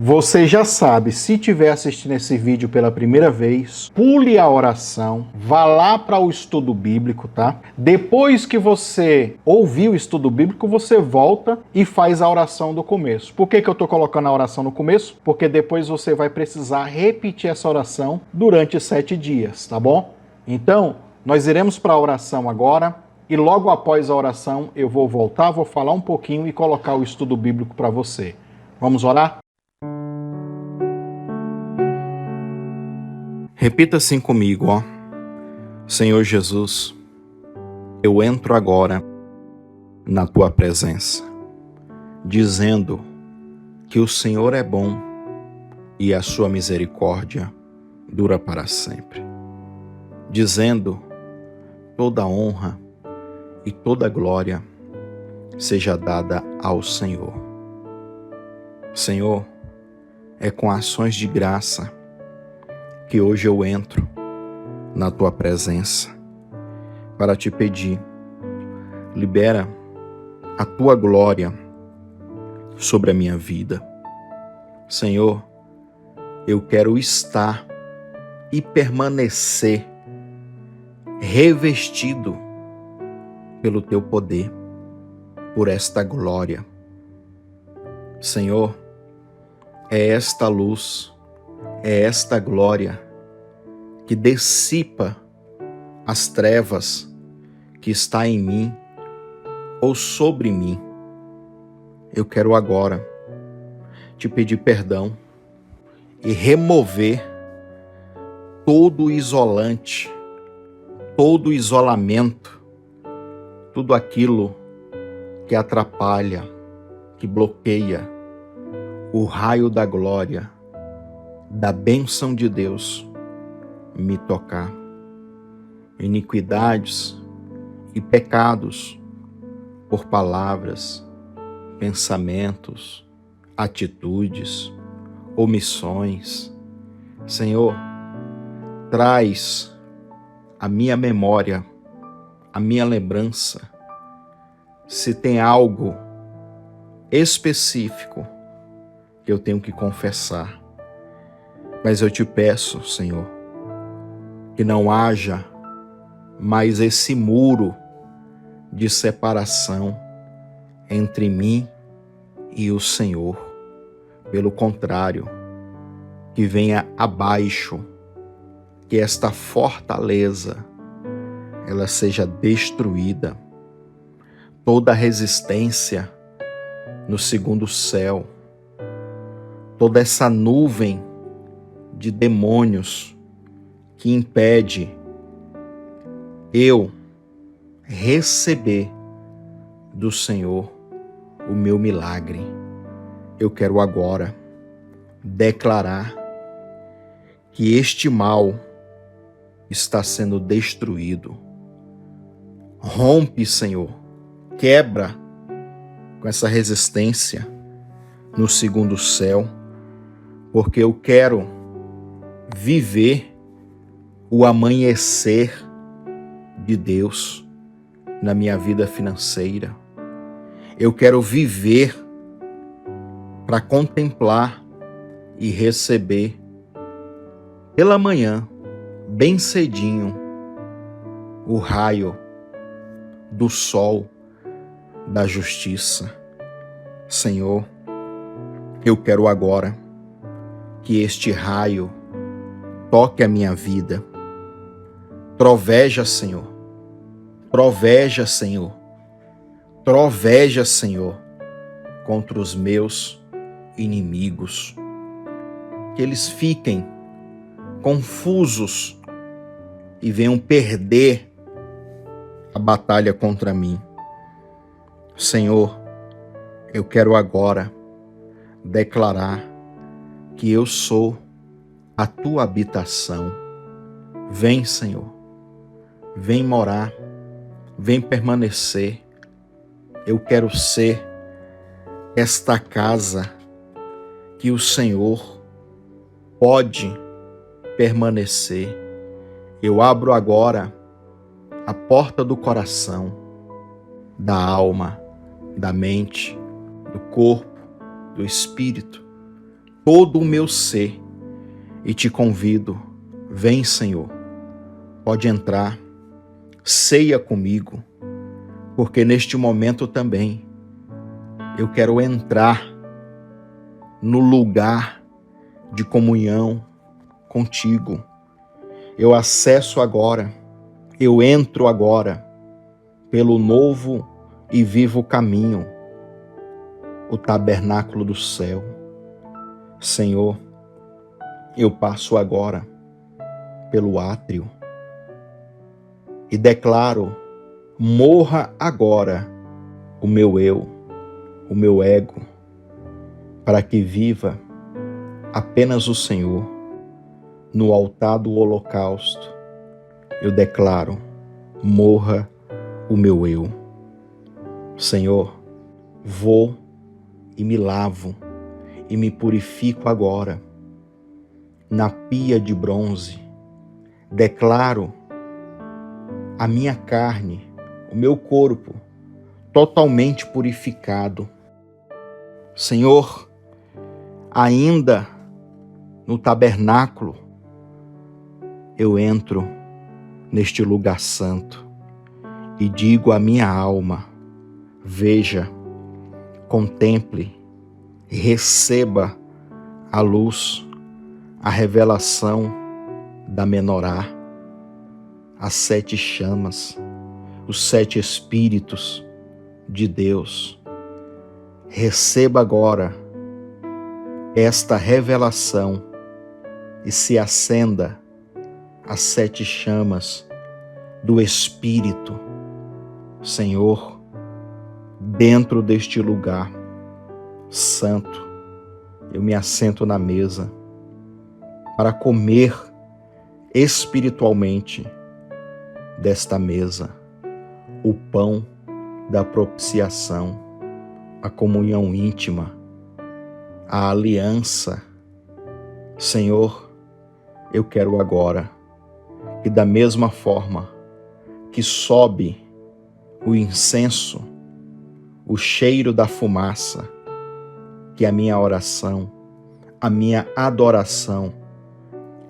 Você já sabe, se estiver assistindo esse vídeo pela primeira vez, pule a oração, vá lá para o estudo bíblico, tá? Depois que você ouvir o estudo bíblico, você volta e faz a oração do começo. Por que eu estou colocando a oração no começo? Porque depois você vai precisar repetir essa oração durante 7 dias, tá bom? Então, nós iremos para a oração agora e logo após a oração eu vou voltar, vou falar um pouquinho e colocar o estudo bíblico para você. Vamos orar? Repita assim comigo, ó. Senhor Jesus, eu entro agora na tua presença, dizendo que o Senhor é bom e a sua misericórdia dura para sempre. Dizendo toda honra e toda glória seja dada ao Senhor. Senhor, é com ações de graça que hoje eu entro na tua presença para te pedir, libera a tua glória sobre a minha vida. Senhor, eu quero estar e permanecer revestido pelo teu poder, por esta glória. Senhor, é esta luz, é esta glória que dissipa as trevas que está em mim ou sobre mim. Eu quero agora te pedir perdão e remover todo o isolante, todo o isolamento, tudo aquilo que atrapalha, que bloqueia o raio da glória, da bênção de Deus me tocar. Iniquidades e pecados por palavras, pensamentos, atitudes, omissões. Senhor, traz a minha memória, a minha lembrança, se tem algo específico que eu tenho que confessar. Mas eu te peço, Senhor, que não haja mais esse muro de separação entre mim e o Senhor. Pelo contrário, que venha abaixo, que esta fortaleza ela seja destruída. Toda resistência no segundo céu, toda essa nuvem de demônios que impede eu receber do Senhor o meu milagre. Eu quero agora declarar que este mal está sendo destruído. Rompe, Senhor, quebra com essa resistência no segundo céu, porque eu quero viver o amanhecer de Deus na minha vida financeira. Eu quero viver para contemplar e receber pela manhã, bem cedinho, o raio do sol da justiça. Senhor, eu quero agora que este raio toque a minha vida. Troveja, Senhor. Troveja, Senhor. Troveja, Senhor, contra os meus inimigos. Que eles fiquem confusos e venham perder a batalha contra mim. Senhor, eu quero agora declarar que eu sou a tua habitação. Vem, Senhor, vem morar, vem permanecer. Eu quero ser esta casa que o Senhor pode permanecer. Eu abro agora a porta do coração, da alma, da mente, do corpo, do espírito, todo o meu ser e te convido, vem, Senhor, pode entrar, ceia comigo, porque neste momento também eu quero entrar no lugar de comunhão contigo. Eu acesso agora, eu entro agora pelo novo e vivo caminho, o tabernáculo do céu. Senhor, eu passo agora pelo átrio e declaro: morra agora o meu eu, o meu ego, para que viva apenas o Senhor. No altar do holocausto, eu declaro: morra o meu eu. Senhor, vou e me lavo e me purifico agora na pia de bronze. Declaro a minha carne, o meu corpo, totalmente purificado. Senhor, ainda no tabernáculo, eu entro neste lugar santo e digo à minha alma: veja, contemple e receba a luz, a revelação da menorá, as 7 chamas, os 7 Espíritos de Deus. Receba agora esta revelação e se acenda as 7 chamas do Espírito. Senhor, dentro deste lugar santo, eu me assento na mesa para comer espiritualmente desta mesa o pão da propiciação, a comunhão íntima, a aliança. Senhor, eu quero agora que, da mesma forma que sobe o incenso, o cheiro da fumaça, que a minha oração, a minha adoração,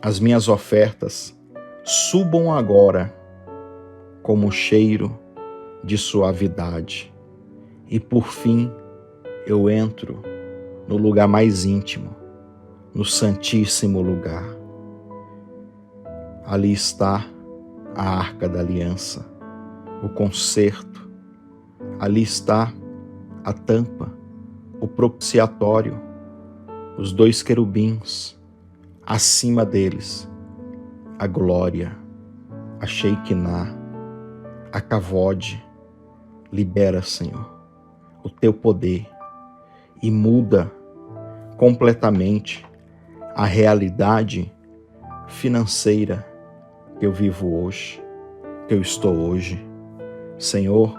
as minhas ofertas subam agora como cheiro de suavidade. E por fim, eu entro no lugar mais íntimo, no Santíssimo Lugar. Ali está a Arca da Aliança, o concerto. Ali está a tampa, o propiciatório, os 2 querubins, acima deles a glória, a Shekinah, a Kavod. Libera, Senhor, o teu poder e muda completamente a realidade financeira que eu vivo hoje, que eu estou hoje. Senhor,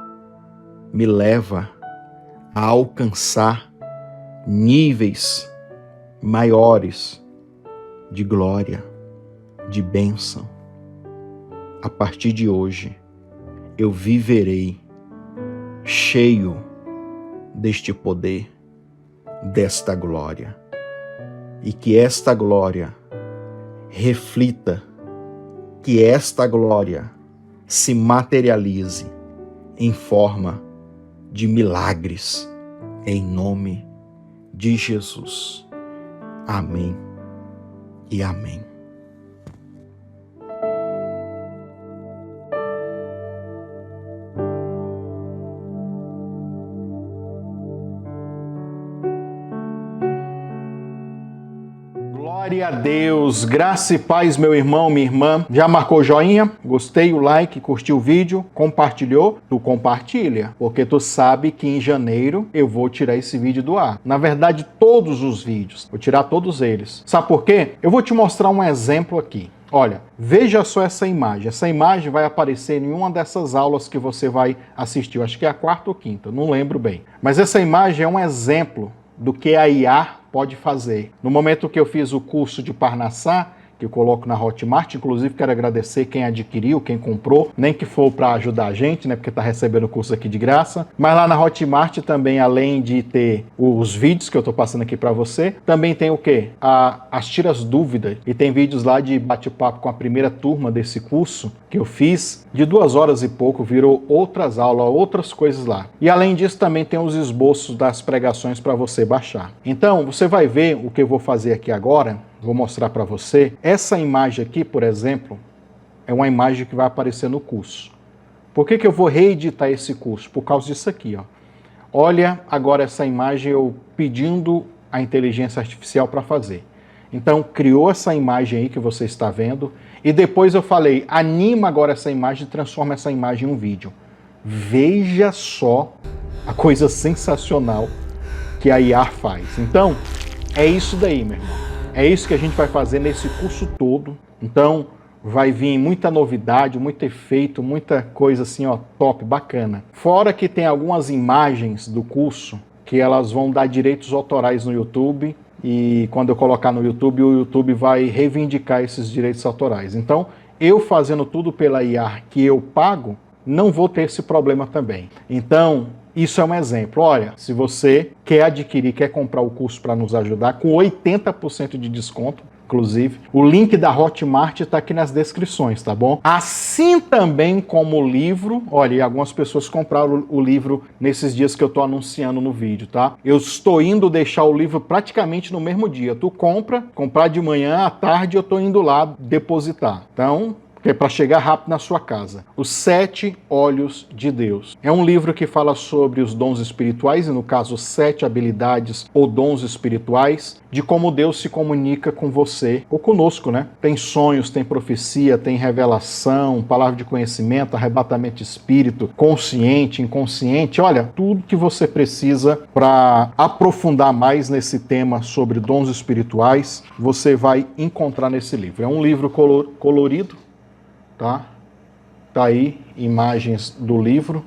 me leva a alcançar níveis maiores de glória, de bênção. A partir de hoje, eu viverei cheio deste poder, desta glória, e que esta glória reflita, que esta glória se materialize em forma de milagres, em nome de Jesus. Amém e amém. Glória a Deus, graça e paz, meu irmão, minha irmã. Já marcou o joinha? Gostei, o like, curtiu o vídeo, compartilhou? Tu compartilha, porque tu sabe que em janeiro eu vou tirar esse vídeo do ar. Na verdade, todos os vídeos, vou tirar todos eles. Sabe por quê? Eu vou te mostrar um exemplo aqui. Olha, veja só essa imagem. Essa imagem vai aparecer em uma dessas aulas que você vai assistir. Eu acho que é a 4ª ou 5ª, não lembro bem. Mas essa imagem é um exemplo do que a IA pode fazer. No momento que eu fiz o curso de Parnassá, que eu coloco na Hotmart. Inclusive, quero agradecer quem adquiriu, quem comprou, nem que for para ajudar a gente, né? Porque está recebendo o curso aqui de graça. Mas lá na Hotmart também, além de ter os vídeos que eu estou passando aqui para você, também tem o quê? As tiras dúvidas. E tem vídeos lá de bate-papo com a primeira turma desse curso que eu fiz, de 2 horas e pouco, virou outras aulas, outras coisas lá. E além disso, também tem os esboços das pregações para você baixar. Então, você vai ver o que eu vou fazer aqui agora, vou mostrar para você. Essa imagem aqui, por exemplo, é uma imagem que vai aparecer no curso. Por que eu vou reeditar esse curso? Por causa disso aqui, ó. Olha agora essa imagem eu pedindo a inteligência artificial para fazer. Então, criou essa imagem aí que você está vendo, e depois eu falei, anima agora essa imagem e transforma essa imagem em um vídeo. Veja só a coisa sensacional que a IA faz. Então, é isso daí, meu irmão. É isso que a gente vai fazer nesse curso todo. Então, vai vir muita novidade, muito efeito, muita coisa assim, ó, top, bacana. Fora que tem algumas imagens do curso que elas vão dar direitos autorais no YouTube, e quando eu colocar no YouTube, o YouTube vai reivindicar esses direitos autorais. Então, eu fazendo tudo pela IA que eu pago, não vou ter esse problema também. Então, isso é um exemplo. Olha, se você quer adquirir, quer comprar o curso para nos ajudar, com 80% de desconto, inclusive, o link da Hotmart está aqui nas descrições, tá bom? Assim também como o livro, olha, e algumas pessoas compraram o livro nesses dias que eu estou anunciando no vídeo, tá? Eu estou indo deixar o livro praticamente no mesmo dia. Tu comprar de manhã, à tarde eu estou indo lá depositar. Então, que é para chegar rápido na sua casa. Os 7 Olhos de Deus. É um livro que fala sobre os dons espirituais, e no caso 7 habilidades ou dons espirituais, de como Deus se comunica com você, ou conosco, né? Tem sonhos, tem profecia, tem revelação, palavra de conhecimento, arrebatamento de espírito, consciente, inconsciente. Olha, tudo que você precisa para aprofundar mais nesse tema sobre dons espirituais, você vai encontrar nesse livro. É um livro colorido, tá? Tá aí imagens do livro.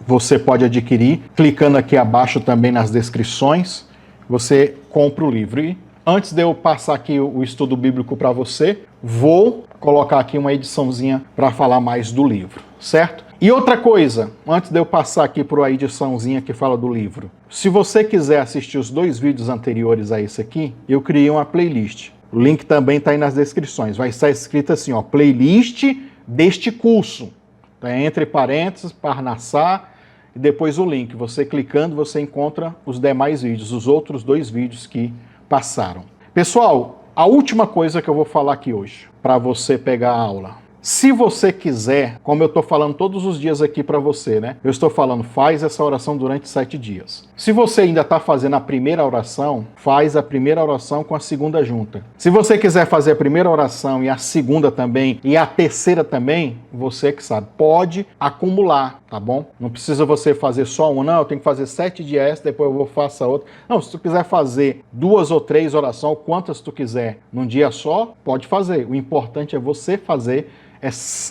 Você pode adquirir clicando aqui abaixo também nas descrições. Você compra o livro. E antes de eu passar aqui o estudo bíblico para você, vou colocar aqui uma ediçãozinha para falar mais do livro, certo? E outra coisa, antes de eu passar aqui por uma ediçãozinha que fala do livro, se você quiser assistir os 2 vídeos anteriores a esse aqui, eu criei uma playlist. O link também está aí nas descrições. Vai estar escrito assim, ó, playlist deste curso. Tá? Entre parênteses, Parnassá, e depois o link. Você clicando, você encontra os demais vídeos, os outros 2 vídeos que passaram. Pessoal, a última coisa que eu vou falar aqui hoje, para você pegar a aula. Se você quiser, como eu estou falando todos os dias aqui para você, né? Eu estou falando, faz essa oração durante 7 dias. Se você ainda está fazendo a primeira oração, faz a primeira oração com a segunda junta. Se você quiser fazer a primeira oração e a segunda também, e a terceira também, você que sabe, pode acumular, tá bom? Não precisa você fazer só uma, não, eu tenho que fazer 7 dias, depois eu vou fazer outra. Não, se tu quiser fazer 2 ou 3 orações, quantas tu quiser, num dia só, pode fazer. O importante é você fazer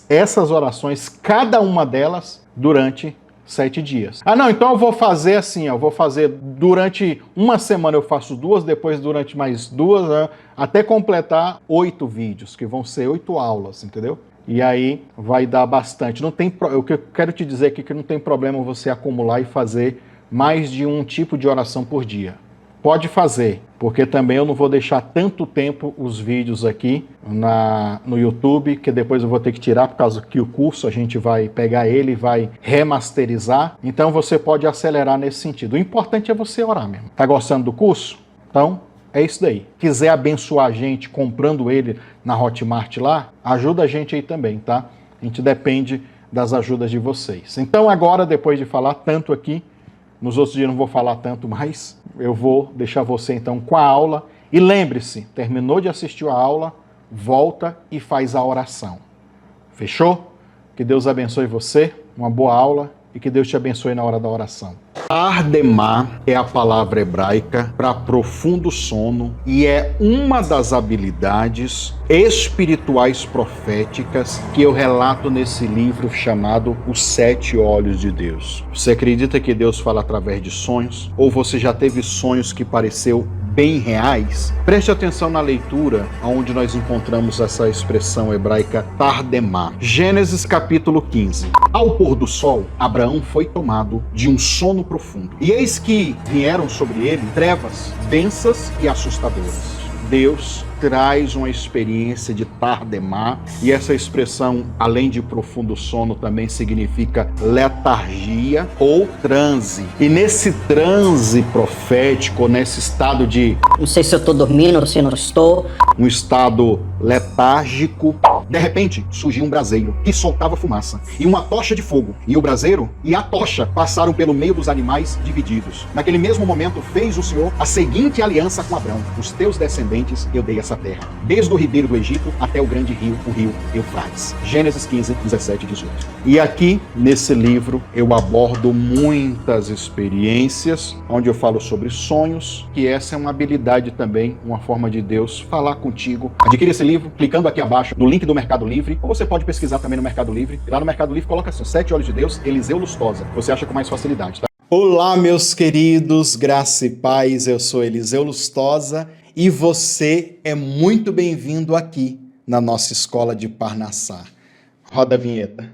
essas orações, cada uma delas, durante 7 dias. Ah, não, então eu vou fazer assim, eu vou fazer durante uma semana eu faço 2, depois durante mais 2, né, até completar 8 vídeos, que vão ser 8 aulas, entendeu? E aí vai dar bastante. Não tem, o que eu quero te dizer aqui é que não tem problema você acumular e fazer mais de um tipo de oração por dia. Pode fazer, porque também eu não vou deixar tanto tempo os vídeos aqui no YouTube, que depois eu vou ter que tirar, por causa que o curso a gente vai pegar ele e vai remasterizar. Então você pode acelerar nesse sentido. O importante é você orar mesmo. Tá gostando do curso? Então, é isso daí. Quiser abençoar a gente comprando ele na Hotmart lá, ajuda a gente aí também, tá? A gente depende das ajudas de vocês. Então agora, depois de falar tanto aqui, nos outros dias não vou falar tanto mais, eu vou deixar você então com a aula. E lembre-se, terminou de assistir a aula, volta e faz a oração. Fechou? Que Deus abençoe você, uma boa aula e que Deus te abençoe na hora da oração. Ardemar é a palavra hebraica para profundo sono e é uma das habilidades espirituais proféticas que eu relato nesse livro chamado Os 7 Olhos de Deus. Você acredita que Deus fala através de sonhos? Ou você já teve sonhos que pareceu bem reais? Preste atenção na leitura, onde nós encontramos essa expressão hebraica tardemá. Gênesis capítulo 15. Ao pôr do sol, Abraão foi tomado de um sono profundo. E eis que vieram sobre ele trevas densas e assustadoras. Deus traz uma experiência de tardemá, e essa expressão, além de profundo sono, também significa letargia ou transe. E nesse transe profético, nesse estado de... não sei se eu estou dormindo ou se não estou. Um estado letárgico, de repente surgiu um braseiro que soltava fumaça e uma tocha de fogo, e o braseiro e a tocha passaram pelo meio dos animais divididos. Naquele mesmo momento fez o Senhor a seguinte aliança com Abrão: os teus descendentes eu dei essa terra, desde o ribeiro do Egito até o grande rio, o rio Eufrates. Gênesis 15, 17 e 18. E aqui nesse livro eu abordo muitas experiências, onde eu falo sobre sonhos, que essa é uma habilidade também, uma forma de Deus falar contigo. Adquire esse livro clicando aqui abaixo no link do Mercado Livre, ou você pode pesquisar também no Mercado Livre. E lá no Mercado Livre coloca assim: 7 Olhos de Deus, Eliseu Lustosa. Você acha com mais facilidade, tá? Olá, meus queridos, graça e paz. Eu sou Eliseu Lustosa e você é muito bem-vindo aqui na nossa escola de Parnassá. Roda a vinheta.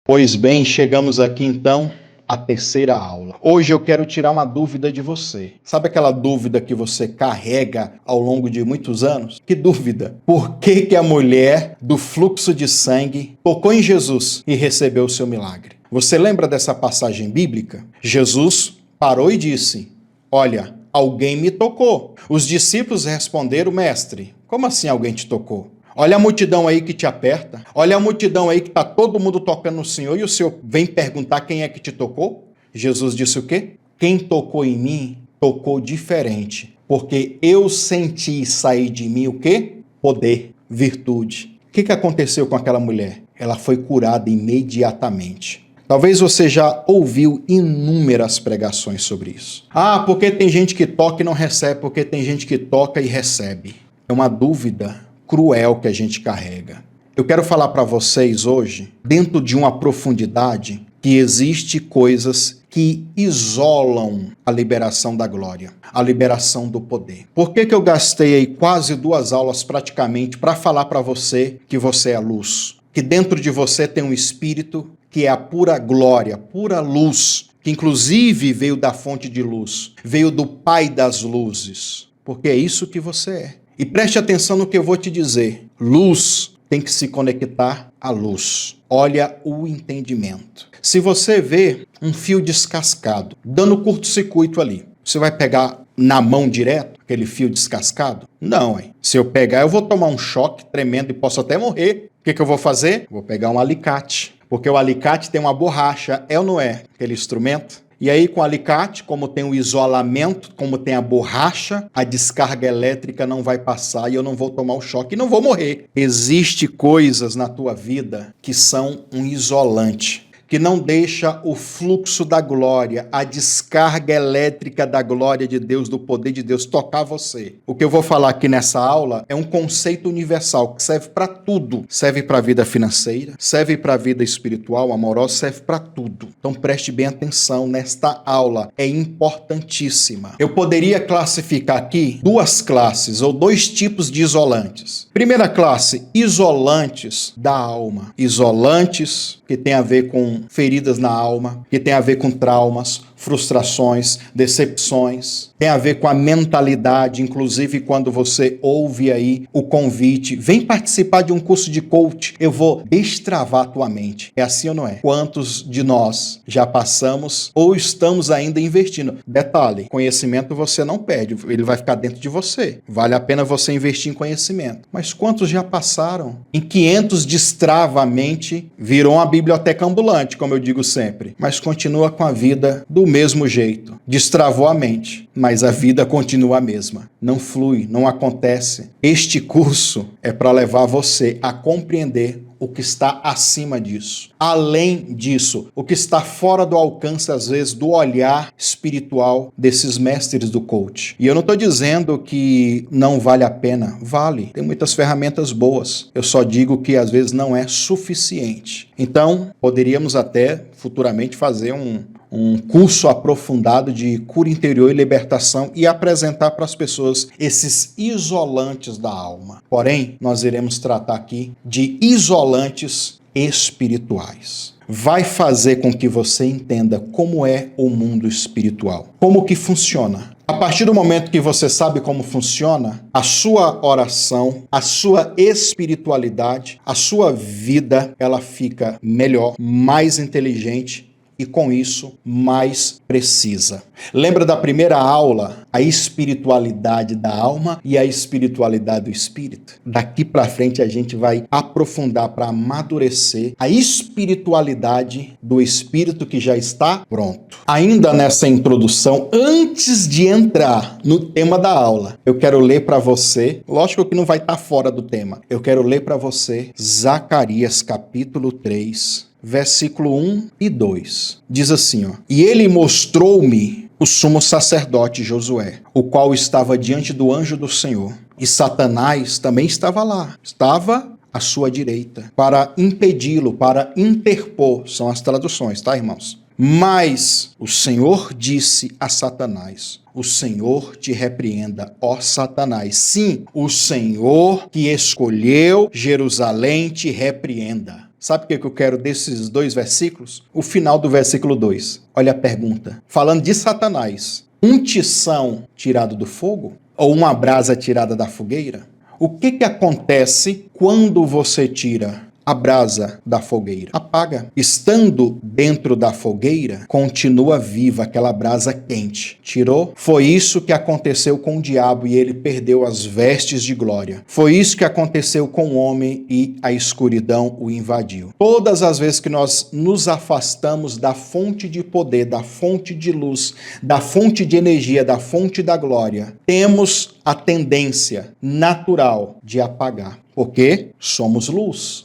Pois bem, chegamos aqui então à terceira aula. Hoje eu quero tirar uma dúvida de você. Sabe aquela dúvida que você carrega ao longo de muitos anos? Que dúvida? Por que a mulher do fluxo de sangue tocou em Jesus e recebeu o seu milagre? Você lembra dessa passagem bíblica? Jesus parou e disse: olha, alguém me tocou. Os discípulos responderam: mestre, como assim alguém te tocou? Olha a multidão aí que te aperta. Olha a multidão aí que está todo mundo tocando no Senhor e o Senhor vem perguntar quem é que te tocou? Jesus disse o quê? Quem tocou em mim, tocou diferente. Porque eu senti sair de mim o quê? Poder, virtude. O que aconteceu com aquela mulher? Ela foi curada imediatamente. Talvez você já ouviu inúmeras pregações sobre isso. Ah, porque tem gente que toca e não recebe, porque tem gente que toca e recebe. É uma dúvida cruel que a gente carrega. Eu quero falar para vocês hoje, dentro de uma profundidade, que existe coisas que isolam a liberação da glória, a liberação do poder. Por que eu gastei aí quase 2 aulas praticamente para falar para você que você é a luz? Que dentro de você tem um espírito que é a pura glória, pura luz, que inclusive veio da fonte de luz, veio do Pai das luzes, porque é isso que você é. E preste atenção no que eu vou te dizer. Luz tem que se conectar à luz. Olha o entendimento. Se você vê um fio descascado, dando curto-circuito ali, você vai pegar na mão direto aquele fio descascado? Não, hein? Se eu pegar, eu vou tomar um choque tremendo e posso até morrer. O que eu vou fazer? Vou pegar um alicate. Porque o alicate tem uma borracha, é ou não é? Aquele instrumento. E aí, com o alicate, como tem o isolamento, como tem a borracha, a descarga elétrica não vai passar e eu não vou tomar o choque e não vou morrer. Existem coisas na tua vida que são um isolante, que não deixa o fluxo da glória, a descarga elétrica da glória de Deus, do poder de Deus tocar você. O que eu vou falar aqui nessa aula é um conceito universal que serve para tudo. Serve para a vida financeira, serve para a vida espiritual, amorosa, serve para tudo. Então preste bem atenção nesta aula, é importantíssima. Eu poderia classificar aqui 2 classes ou 2 tipos de isolantes. Primeira classe, isolantes da alma. Isolantes que tem a ver com feridas na alma, que tem a ver com traumas, frustrações, decepções, tem a ver com a mentalidade, inclusive quando você ouve aí o convite, vem participar de um curso de coach, eu vou destravar a tua mente. É assim ou não é? Quantos de nós já passamos ou estamos ainda investindo? Detalhe, conhecimento você não perde, ele vai ficar dentro de você. Vale a pena você investir em conhecimento. Mas quantos já passaram? Em 500 destrava a mente, virou uma biblioteca ambulante, como eu digo sempre, mas continua com a vida do mesmo jeito. Destravou a mente, mas a vida continua a mesma. Não flui, não acontece. Este curso é para levar você a compreender o que está acima disso, além disso, o que está fora do alcance, às vezes, do olhar espiritual desses mestres do coach. E eu não estou dizendo que não vale a pena, vale, tem muitas ferramentas boas, eu só digo que às vezes não é suficiente. Então, poderíamos até futuramente fazer um curso aprofundado de cura interior e libertação e apresentar para as pessoas esses isolantes da alma. Porém, nós iremos tratar aqui de isolantes espirituais. Vai fazer com que você entenda como é o mundo espiritual, como que funciona. A partir do momento que você sabe como funciona, a sua oração, a sua espiritualidade, a sua vida, ela fica melhor, mais inteligente e, com isso, mais precisa. Lembra da primeira aula? A espiritualidade da alma e a espiritualidade do espírito. Daqui para frente a gente vai aprofundar para amadurecer a espiritualidade do espírito que já está pronto. Ainda nessa introdução, antes de entrar no tema da aula, eu quero ler para você, lógico que não vai estar fora do tema, eu quero ler para você Zacarias capítulo 3, versículo 1 e 2. Diz assim, ó: E ele mostrou-me o sumo sacerdote Josué, o qual estava diante do anjo do Senhor. E Satanás também estava lá, estava à sua direita, para impedi-lo, para interpor. São as traduções, tá, irmãos? Mas o Senhor disse a Satanás: O Senhor te repreenda, ó Satanás. Sim, o Senhor que escolheu Jerusalém te repreenda. Sabe o que eu quero desses dois versículos? O final do versículo 2. Olha a pergunta. Falando de Satanás, um tição tirado do fogo ou uma brasa tirada da fogueira? O que acontece quando você tira a brasa da fogueira? Apaga. Estando dentro da fogueira, continua viva aquela brasa quente. Tirou? Foi isso que aconteceu com o diabo e ele perdeu as vestes de glória. Foi isso que aconteceu com o homem e a escuridão o invadiu. Todas as vezes que nós nos afastamos da fonte de poder, da fonte de luz, da fonte de energia, da fonte da glória, temos a tendência natural de apagar, porque somos luz.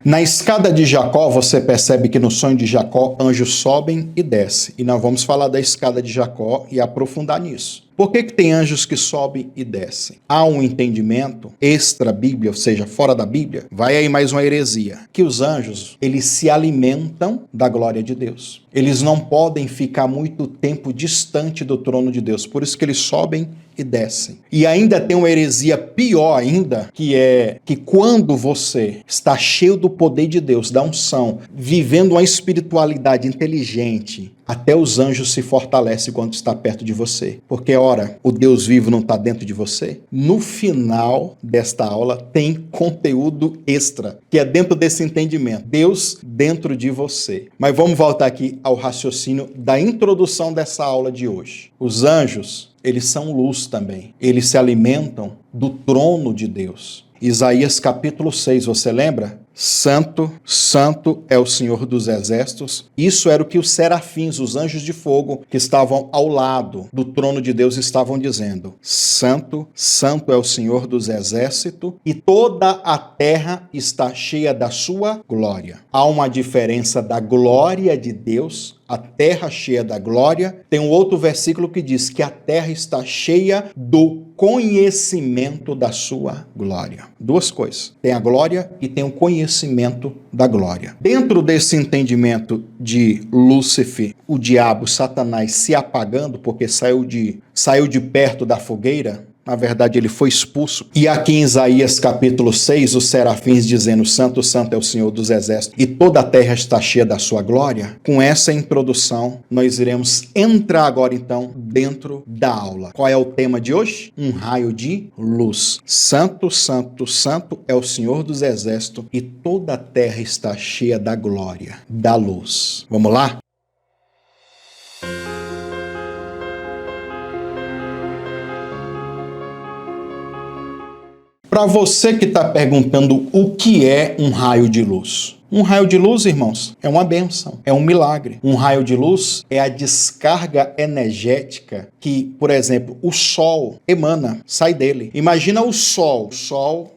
Na escada de Jacó, você percebe que no sonho de Jacó, anjos sobem e descem. E nós vamos falar da escada de Jacó e aprofundar nisso. Por que tem anjos que sobem e descem? Há um entendimento extra-bíblia, ou seja, fora da Bíblia. Vai aí mais uma heresia. Que os anjos, eles se alimentam da glória de Deus. Eles não podem ficar muito tempo distante do trono de Deus. Por isso que eles sobem e descem. E ainda tem uma heresia pior ainda, que é que quando você está cheio do poder de Deus, da unção, vivendo uma espiritualidade inteligente, até os anjos se fortalecem quando está perto de você. Porque, ora, o Deus vivo não está dentro de você? No final desta aula tem conteúdo extra, que é dentro desse entendimento. Deus dentro de você. Mas vamos voltar aqui ao raciocínio da introdução dessa aula de hoje. Os anjos, eles são luz também. Eles se alimentam do trono de Deus. Isaías capítulo 6, você lembra? Santo, santo é o Senhor dos exércitos. Isso era o que os serafins, os anjos de fogo, que estavam ao lado do trono de Deus, estavam dizendo. Santo, santo é o Senhor dos exércitos, e toda a terra está cheia da sua glória. Há uma diferença da glória de Deus, a terra cheia da glória. Tem um outro versículo que diz que a terra está cheia do conhecimento da sua glória. Duas coisas. Tem a glória e tem o conhecimento da glória. Dentro desse entendimento de Lúcifer, o diabo, Satanás, se apagando porque saiu de perto da fogueira, na verdade, ele foi expulso. E aqui em Isaías capítulo 6, os serafins dizendo, santo, santo é o Senhor dos exércitos, e toda a terra está cheia da sua glória. Com essa introdução, nós iremos entrar agora, então, dentro da aula. Qual é o tema de hoje? Um raio de luz. Santo, santo, santo é o Senhor dos exércitos, e toda a terra está cheia da glória, da luz. Vamos lá? Para você que está perguntando o que é um raio de luz, Um raio de luz, irmãos, é uma bênção, é um milagre. Um raio de luz é a descarga energética que, por exemplo, o sol emana, sai dele. Imagina o sol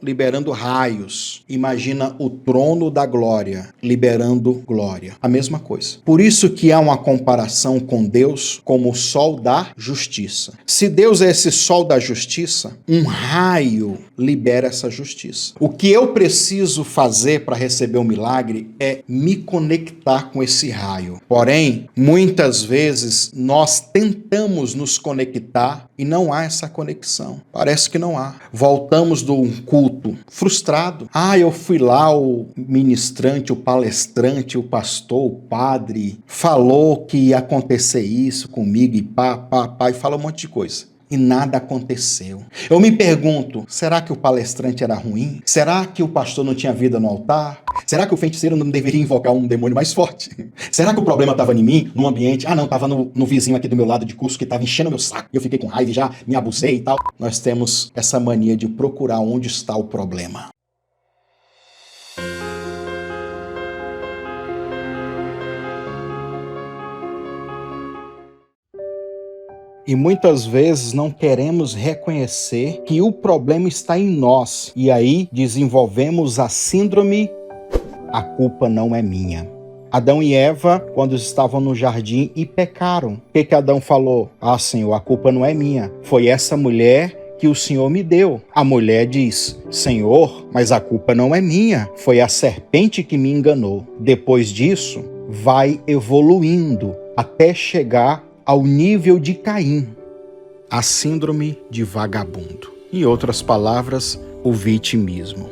liberando raios. Imagina o trono da glória liberando glória. A mesma coisa. Por isso que há uma comparação com Deus como o sol da justiça. Se Deus é esse sol da justiça, um raio libera essa justiça. O que eu preciso fazer para receber o milagre é me conectar com esse raio. Porém, muitas vezes nós tentamos nos conectar e não há essa conexão. Parece que não há. Voltamos de um culto frustrado. Eu fui lá, o ministrante, o palestrante, o pastor, o padre, falou que ia acontecer isso comigo e e fala um monte de coisa. E nada aconteceu. Eu me pergunto, será que o palestrante era ruim? Será que o pastor não tinha vida no altar? Será que o feiticeiro não deveria invocar um demônio mais forte? Será que o problema estava em mim, no ambiente? Não, estava no vizinho aqui do meu lado de curso que estava enchendo meu saco. Eu fiquei com raiva e já me abusei e tal. Nós temos essa mania de procurar onde está o problema. E muitas vezes não queremos reconhecer que o problema está em nós. E aí desenvolvemos a síndrome, a culpa não é minha. Adão e Eva, quando estavam no jardim e pecaram, o que Adão falou? Senhor, a culpa não é minha. Foi essa mulher que o Senhor me deu. A mulher diz, Senhor, mas a culpa não é minha. Foi a serpente que me enganou. Depois disso, vai evoluindo até chegar ao nível de Caim, a síndrome de vagabundo. Em outras palavras, o vitimismo.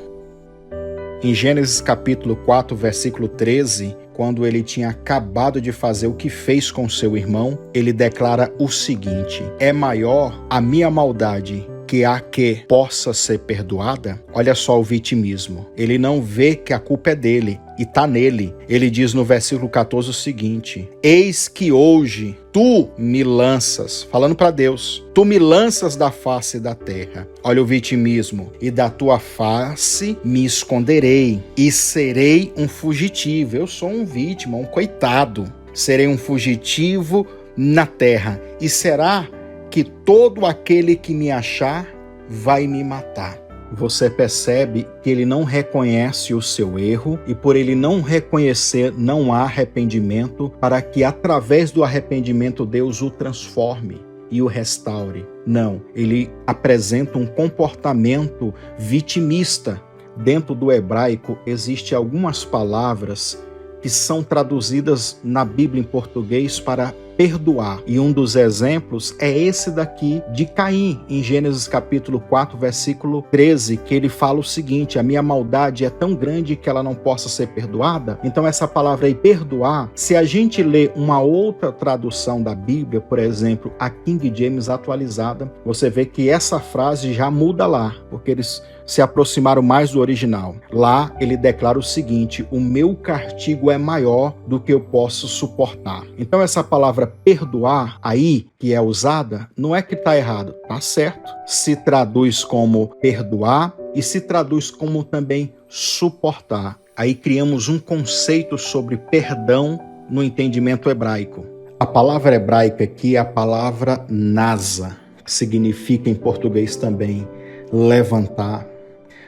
Em Gênesis capítulo 4, versículo 13, quando ele tinha acabado de fazer o que fez com seu irmão, ele declara o seguinte: é maior a minha maldade que a que possa ser perdoada? Olha só o vitimismo. Ele não vê que a culpa é dele e está nele. Ele diz no versículo 14 o seguinte: eis que hoje tu me lanças, falando para Deus, tu me lanças da face da terra. Olha o vitimismo. E da tua face me esconderei e serei um fugitivo. Eu sou um vítima, um coitado. Serei um fugitivo na terra. E será que todo aquele que me achar vai me matar. Você percebe que ele não reconhece o seu erro e por ele não reconhecer, não há arrependimento para que através do arrependimento Deus o transforme e o restaure. Não, ele apresenta um comportamento vitimista. Dentro do hebraico existem algumas palavras que são traduzidas na Bíblia em português para perdoar. E um dos exemplos é esse daqui de Caim, em Gênesis capítulo 4, versículo 13, que ele fala o seguinte: a minha maldade é tão grande que ela não possa ser perdoada. Então essa palavra aí, perdoar, se a gente lê uma outra tradução da Bíblia, por exemplo, a King James atualizada, você vê que essa frase já muda lá, porque eles se aproximaram mais do original. Lá ele declara o seguinte: o meu castigo é maior do que eu posso suportar. Então essa palavra perdoar aí, que é usada, não é que está errado, está certo. Se traduz como perdoar e se traduz como também suportar. Aí criamos um conceito sobre perdão no entendimento hebraico. A palavra hebraica aqui é a palavra nasa, que significa em português também levantar,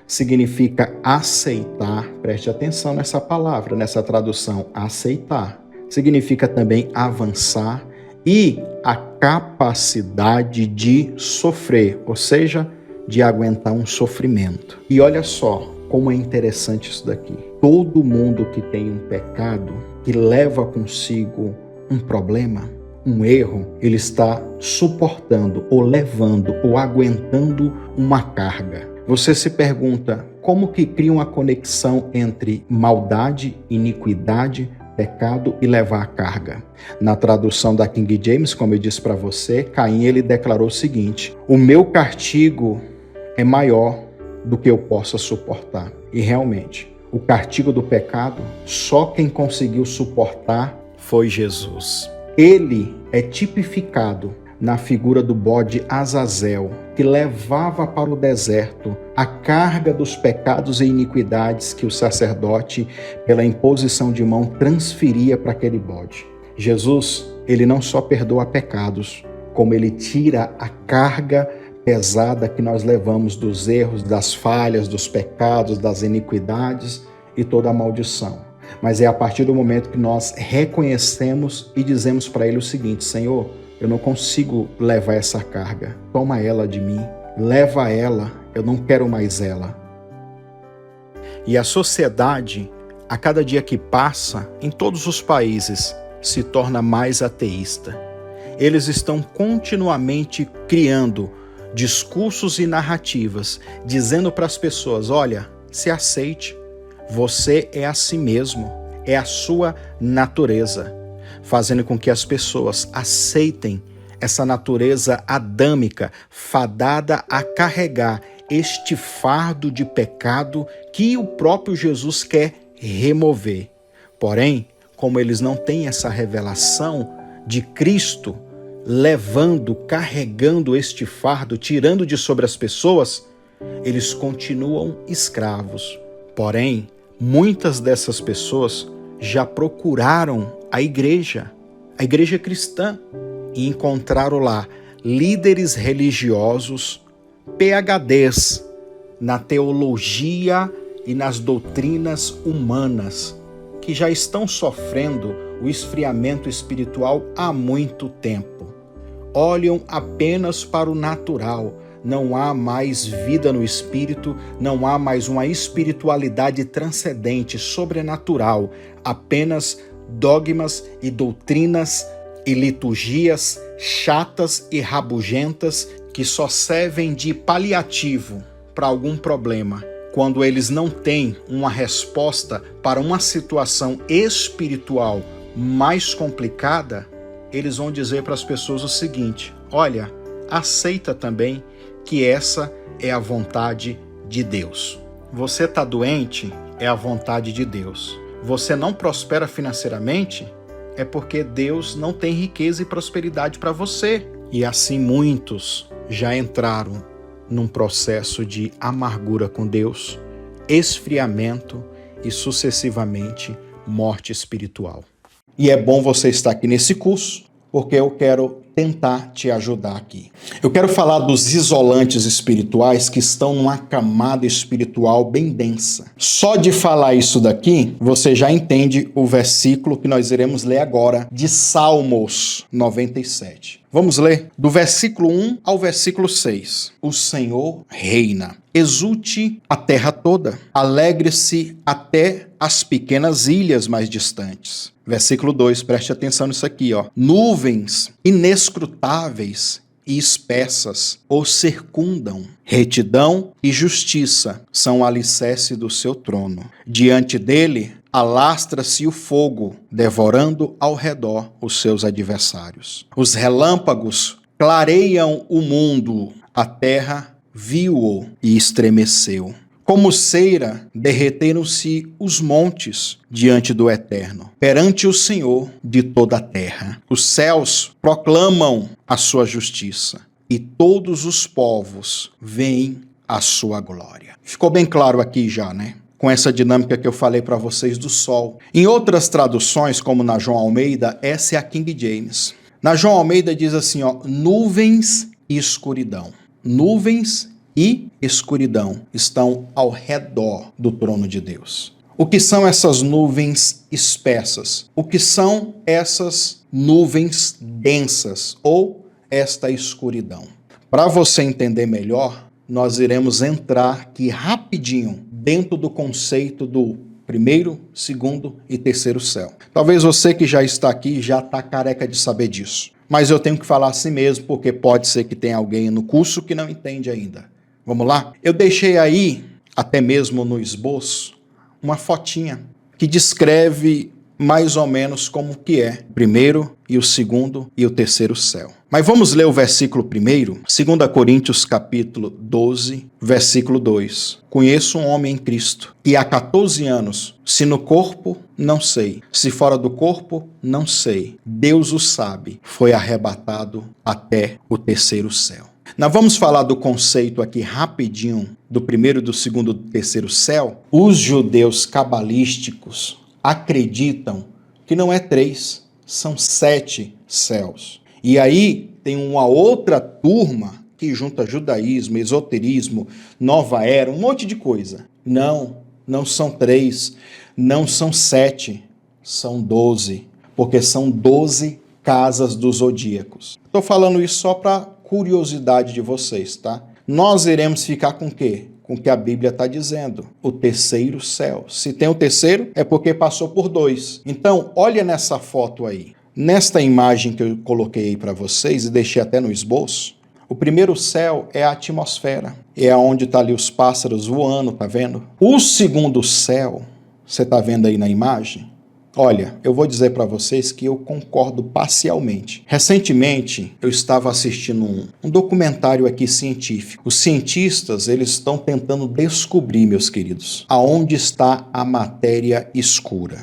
significa aceitar. Preste atenção nessa palavra, nessa tradução, aceitar. Significa também avançar e a capacidade de sofrer, ou seja, de aguentar um sofrimento. E olha só como é interessante isso daqui. Todo mundo que tem um pecado, que leva consigo um problema, um erro, ele está suportando ou levando ou aguentando uma carga. Você se pergunta como que cria uma conexão entre maldade, iniquidade, pecado e levar a carga. Na tradução da King James, como eu disse para você, Caim ele declarou o seguinte: o meu castigo é maior do que eu possa suportar. E realmente, o castigo do pecado, só quem conseguiu suportar foi Jesus. Ele é tipificado na figura do bode Azazel, que levava para o deserto a carga dos pecados e iniquidades que o sacerdote, pela imposição de mão, transferia para aquele bode. Jesus, ele não só perdoa pecados, como ele tira a carga pesada que nós levamos dos erros, das falhas, dos pecados, das iniquidades e toda a maldição. Mas é a partir do momento que nós reconhecemos e dizemos para ele o seguinte: Senhor, eu não consigo levar essa carga, toma ela de mim, leva ela, eu não quero mais ela. E a sociedade, a cada dia que passa, em todos os países, se torna mais ateísta. Eles estão continuamente criando discursos e narrativas, dizendo para as pessoas: olha, se aceite, você é a si mesmo, é a sua natureza, fazendo com que as pessoas aceitem essa natureza adâmica, fadada a carregar este fardo de pecado que o próprio Jesus quer remover. Porém, como eles não têm essa revelação de Cristo levando, carregando este fardo, tirando de sobre as pessoas, eles continuam escravos. Porém, muitas dessas pessoas já procuraram a igreja cristã, e encontraram lá líderes religiosos, PhDs na teologia e nas doutrinas humanas, que já estão sofrendo o esfriamento espiritual há muito tempo. Olham apenas para o natural, não há mais vida no espírito, não há mais uma espiritualidade transcendente, sobrenatural, apenas dogmas e doutrinas e liturgias chatas e rabugentas que só servem de paliativo para algum problema. Quando eles não têm uma resposta para uma situação espiritual mais complicada, eles vão dizer para as pessoas o seguinte: olha, aceita também que essa é a vontade de Deus. Você está doente? É a vontade de Deus. Você não prospera financeiramente? É porque Deus não tem riqueza e prosperidade para você. E assim muitos já entraram num processo de amargura com Deus, esfriamento e sucessivamente morte espiritual. E é bom você estar aqui nesse curso, porque eu quero tentar te ajudar aqui. Eu quero falar dos isolantes espirituais que estão numa camada espiritual bem densa. Só de falar isso daqui, você já entende o versículo que nós iremos ler agora, de Salmos 97. Vamos ler do versículo 1 ao versículo 6. O Senhor reina. Exulte a terra toda, alegre-se até as pequenas ilhas mais distantes. Versículo 2, preste atenção nisso aqui, ó. Nuvens inescrutáveis e espessas o circundam. Retidão e justiça são o alicerce do seu trono. Diante dele alastra-se o fogo, devorando ao redor os seus adversários. Os relâmpagos clareiam o mundo, a terra viu-o e estremeceu. Como cera, derreteram-se os montes diante do Eterno, perante o Senhor de toda a terra. Os céus proclamam a sua justiça, e todos os povos veem a sua glória. Ficou bem claro aqui já, né? Com essa dinâmica que eu falei para vocês do sol. Em outras traduções, como na João Almeida, essa é a King James. Na João Almeida diz assim, ó, nuvens e escuridão. Nuvens e escuridão estão ao redor do trono de Deus. O que são essas nuvens espessas? O que são essas nuvens densas ou esta escuridão? Para você entender melhor, nós iremos entrar aqui rapidinho dentro do conceito do primeiro, segundo e terceiro céu. Talvez você que já está aqui já está careca de saber disso. Mas eu tenho que falar assim mesmo, porque pode ser que tenha alguém no curso que não entende ainda. Vamos lá? Eu deixei aí, até mesmo no esboço, uma fotinha que descreve mais ou menos como que é o primeiro e o segundo e o terceiro céu. Mas vamos ler o versículo primeiro, 2 Coríntios capítulo 12, versículo 2. Conheço um homem em Cristo, e há 14 anos, se no corpo, não sei, se fora do corpo, não sei. Deus o sabe, foi arrebatado até o terceiro céu. Nós vamos falar do conceito aqui rapidinho do primeiro, do segundo, do terceiro céu. Os judeus cabalísticos acreditam que não é 3, são 7 céus. E aí tem uma outra turma que junta judaísmo, esoterismo, nova era, um monte de coisa. Não são 3, não são 7, são 12, porque são 12 casas dos zodíacos. Estou falando isso só para curiosidade de vocês, tá? Nós iremos ficar com o quê? Com o que a Bíblia está dizendo, o terceiro céu. Se tem o terceiro, é porque passou por 2. Então, olha nessa foto aí. Nesta imagem que eu coloquei aí para vocês e deixei até no esboço, o primeiro céu é a atmosfera. É onde está ali os pássaros voando, tá vendo? O segundo céu, você tá vendo aí na imagem? Olha, eu vou dizer para vocês que eu concordo parcialmente. Recentemente, eu estava assistindo um documentário aqui científico. Os cientistas, eles estão tentando descobrir, meus queridos, aonde está a matéria escura.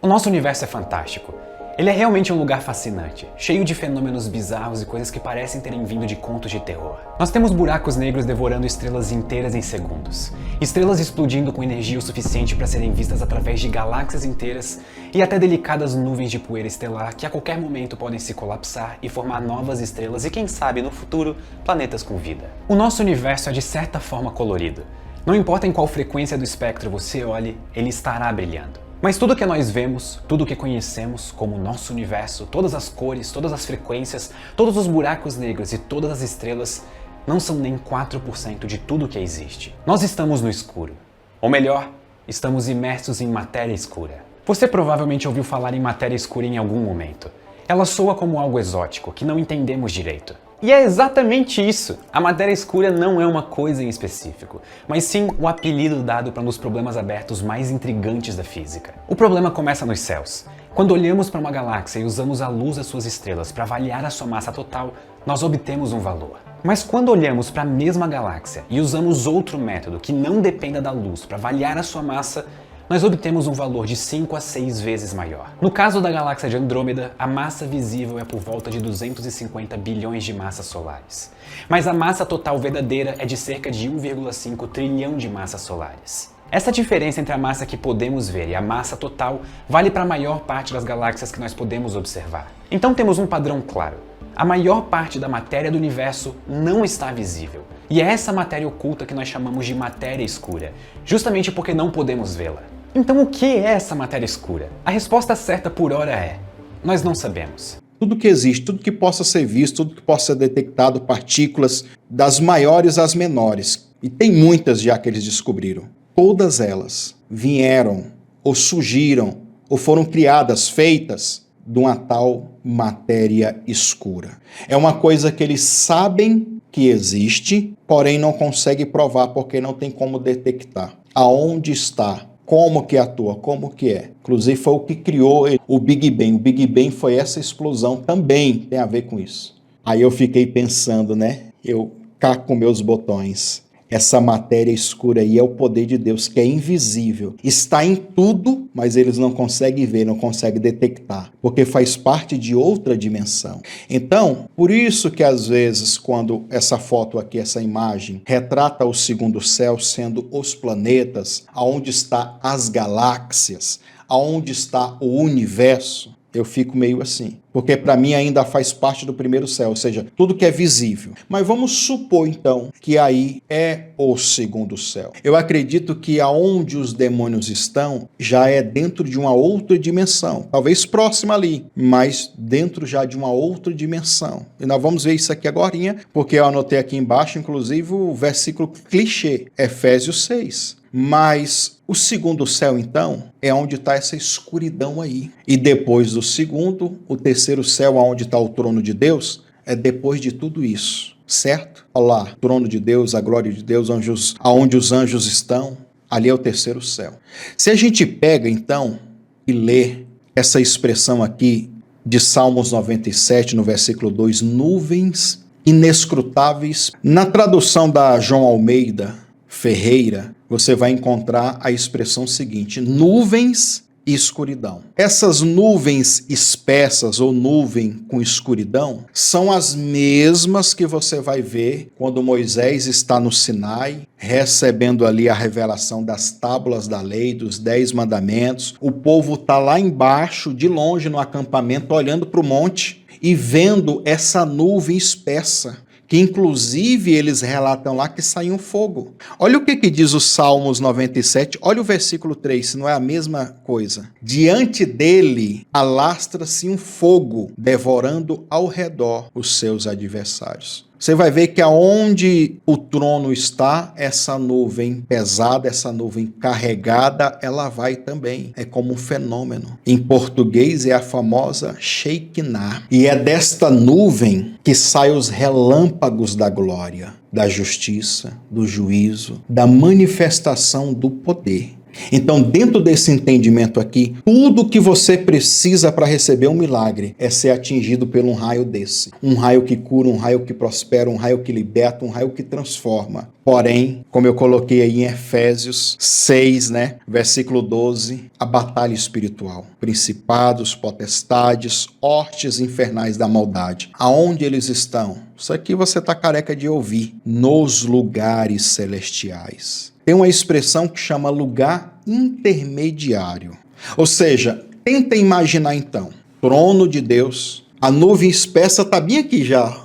O nosso universo é fantástico. Ele é realmente um lugar fascinante, cheio de fenômenos bizarros e coisas que parecem terem vindo de contos de terror. Nós temos buracos negros devorando estrelas inteiras em segundos, estrelas explodindo com energia o suficiente para serem vistas através de galáxias inteiras e até delicadas nuvens de poeira estelar que a qualquer momento podem se colapsar e formar novas estrelas e, quem sabe, no futuro, planetas com vida. O nosso universo é de certa forma colorido. Não importa em qual frequência do espectro você olhe, ele estará brilhando. Mas tudo que nós vemos, tudo que conhecemos como o nosso universo, todas as cores, todas as frequências, todos os buracos negros e todas as estrelas, não são nem 4% de tudo que existe. Nós estamos no escuro. Ou melhor, estamos imersos em matéria escura. Você provavelmente ouviu falar em matéria escura em algum momento. Ela soa como algo exótico, que não entendemos direito. E é exatamente isso. A matéria escura não é uma coisa em específico, mas sim o apelido dado para um dos problemas abertos mais intrigantes da física. O problema começa nos céus. Quando olhamos para uma galáxia e usamos a luz das suas estrelas para avaliar a sua massa total, nós obtemos um valor. Mas quando olhamos para a mesma galáxia e usamos outro método que não dependa da luz para avaliar a sua massa, nós obtemos um valor de 5 a 6 vezes maior. No caso da galáxia de Andrômeda, a massa visível é por volta de 250 bilhões de massas solares. Mas a massa total verdadeira é de cerca de 1,5 trilhão de massas solares. Essa diferença entre a massa que podemos ver e a massa total vale para a maior parte das galáxias que nós podemos observar. Então temos um padrão claro. A maior parte da matéria do universo não está visível. E é essa matéria oculta que nós chamamos de matéria escura, justamente porque não podemos vê-la. Então o que é essa matéria escura? A resposta certa por hora é: nós não sabemos. Tudo que existe, tudo que possa ser visto, tudo que possa ser detectado, partículas, das maiores às menores, e tem muitas já que eles descobriram, todas elas vieram, ou surgiram, ou foram criadas, feitas de uma tal matéria escura. É uma coisa que eles sabem que existe, porém não conseguem provar porque não tem como detectar. Aonde está? Como que atua? Como que é? Inclusive foi o que criou o Big Bang. O Big Bang foi essa explosão, também tem a ver com isso. Aí eu fiquei pensando, né? Eu cá com meus botões. Essa matéria escura aí é o poder de Deus, que é invisível. Está em tudo, mas eles não conseguem ver, não conseguem detectar, porque faz parte de outra dimensão. Então, por isso que às vezes, quando essa foto aqui, essa imagem, retrata o segundo céu sendo os planetas, aonde está as galáxias, aonde está o universo, eu fico meio assim, porque para mim ainda faz parte do primeiro céu, ou seja, tudo que é visível. Mas vamos supor então que aí é o segundo céu. Eu acredito que aonde os demônios estão já é dentro de uma outra dimensão, talvez próxima ali, mas dentro já de uma outra dimensão. E nós vamos ver isso aqui agorinha, porque eu anotei aqui embaixo, inclusive, o versículo clichê, Efésios 6. Mas o segundo céu, então, é onde está essa escuridão aí. E depois do segundo, o terceiro céu, onde está o trono de Deus, é depois de tudo isso, certo? Olha lá, trono de Deus, a glória de Deus, anjos, aonde os anjos estão, ali é o terceiro céu. Se a gente pega, então, e lê essa expressão aqui de Salmos 97, no versículo 2, nuvens inescrutáveis, na tradução da João Almeida Ferreira, você vai encontrar a expressão seguinte: nuvens e escuridão. Essas nuvens espessas ou nuvem com escuridão são as mesmas que você vai ver quando Moisés está no Sinai, recebendo ali a revelação das tábuas da lei, dos 10 mandamentos. O povo está lá embaixo, de longe no acampamento, olhando para o monte e vendo essa nuvem espessa, que inclusive eles relatam lá que saiu um fogo. Olha o que diz o Salmos 97, olha o versículo 3, se não é a mesma coisa. Diante dele alastra-se um fogo, devorando ao redor os seus adversários. Você vai ver que aonde o trono está, essa nuvem pesada, essa nuvem carregada, ela vai também. É como um fenômeno. Em português é a famosa Shekinah. E é desta nuvem que saem os relâmpagos da glória, da justiça, do juízo, da manifestação do poder. Então, dentro desse entendimento aqui, tudo que você precisa para receber um milagre é ser atingido por um raio desse. Um raio que cura, um raio que prospera, um raio que liberta, um raio que transforma. Porém, como eu coloquei aí em Efésios 6, versículo 12, a batalha espiritual. Principados, potestades, hortes infernais da maldade. Aonde eles estão? Isso aqui você está careca de ouvir. Nos lugares celestiais. Tem uma expressão que chama lugar intermediário. Ou seja, tenta imaginar então, trono de Deus, a nuvem espessa está bem aqui já.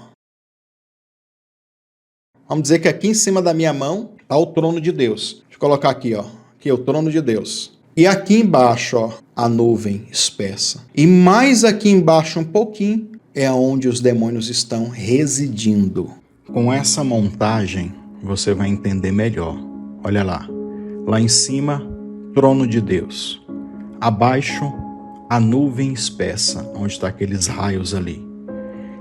Vamos dizer que aqui em cima da minha mão está o trono de Deus. Deixa eu colocar aqui, ó. Aqui é o trono de Deus. E aqui embaixo, ó, a nuvem espessa. E mais aqui embaixo um pouquinho é onde os demônios estão residindo. Com essa montagem, você vai entender melhor. Olha lá, lá em cima, trono de Deus. Abaixo, a nuvem espessa, onde estão aqueles raios ali.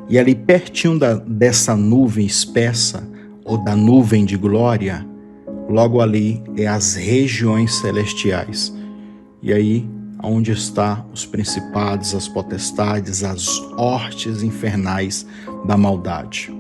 E ali pertinho dessa nuvem espessa, ou da nuvem de glória, logo ali é as regiões celestiais. E aí, onde estão os principados, as potestades, as hortes infernais da maldade.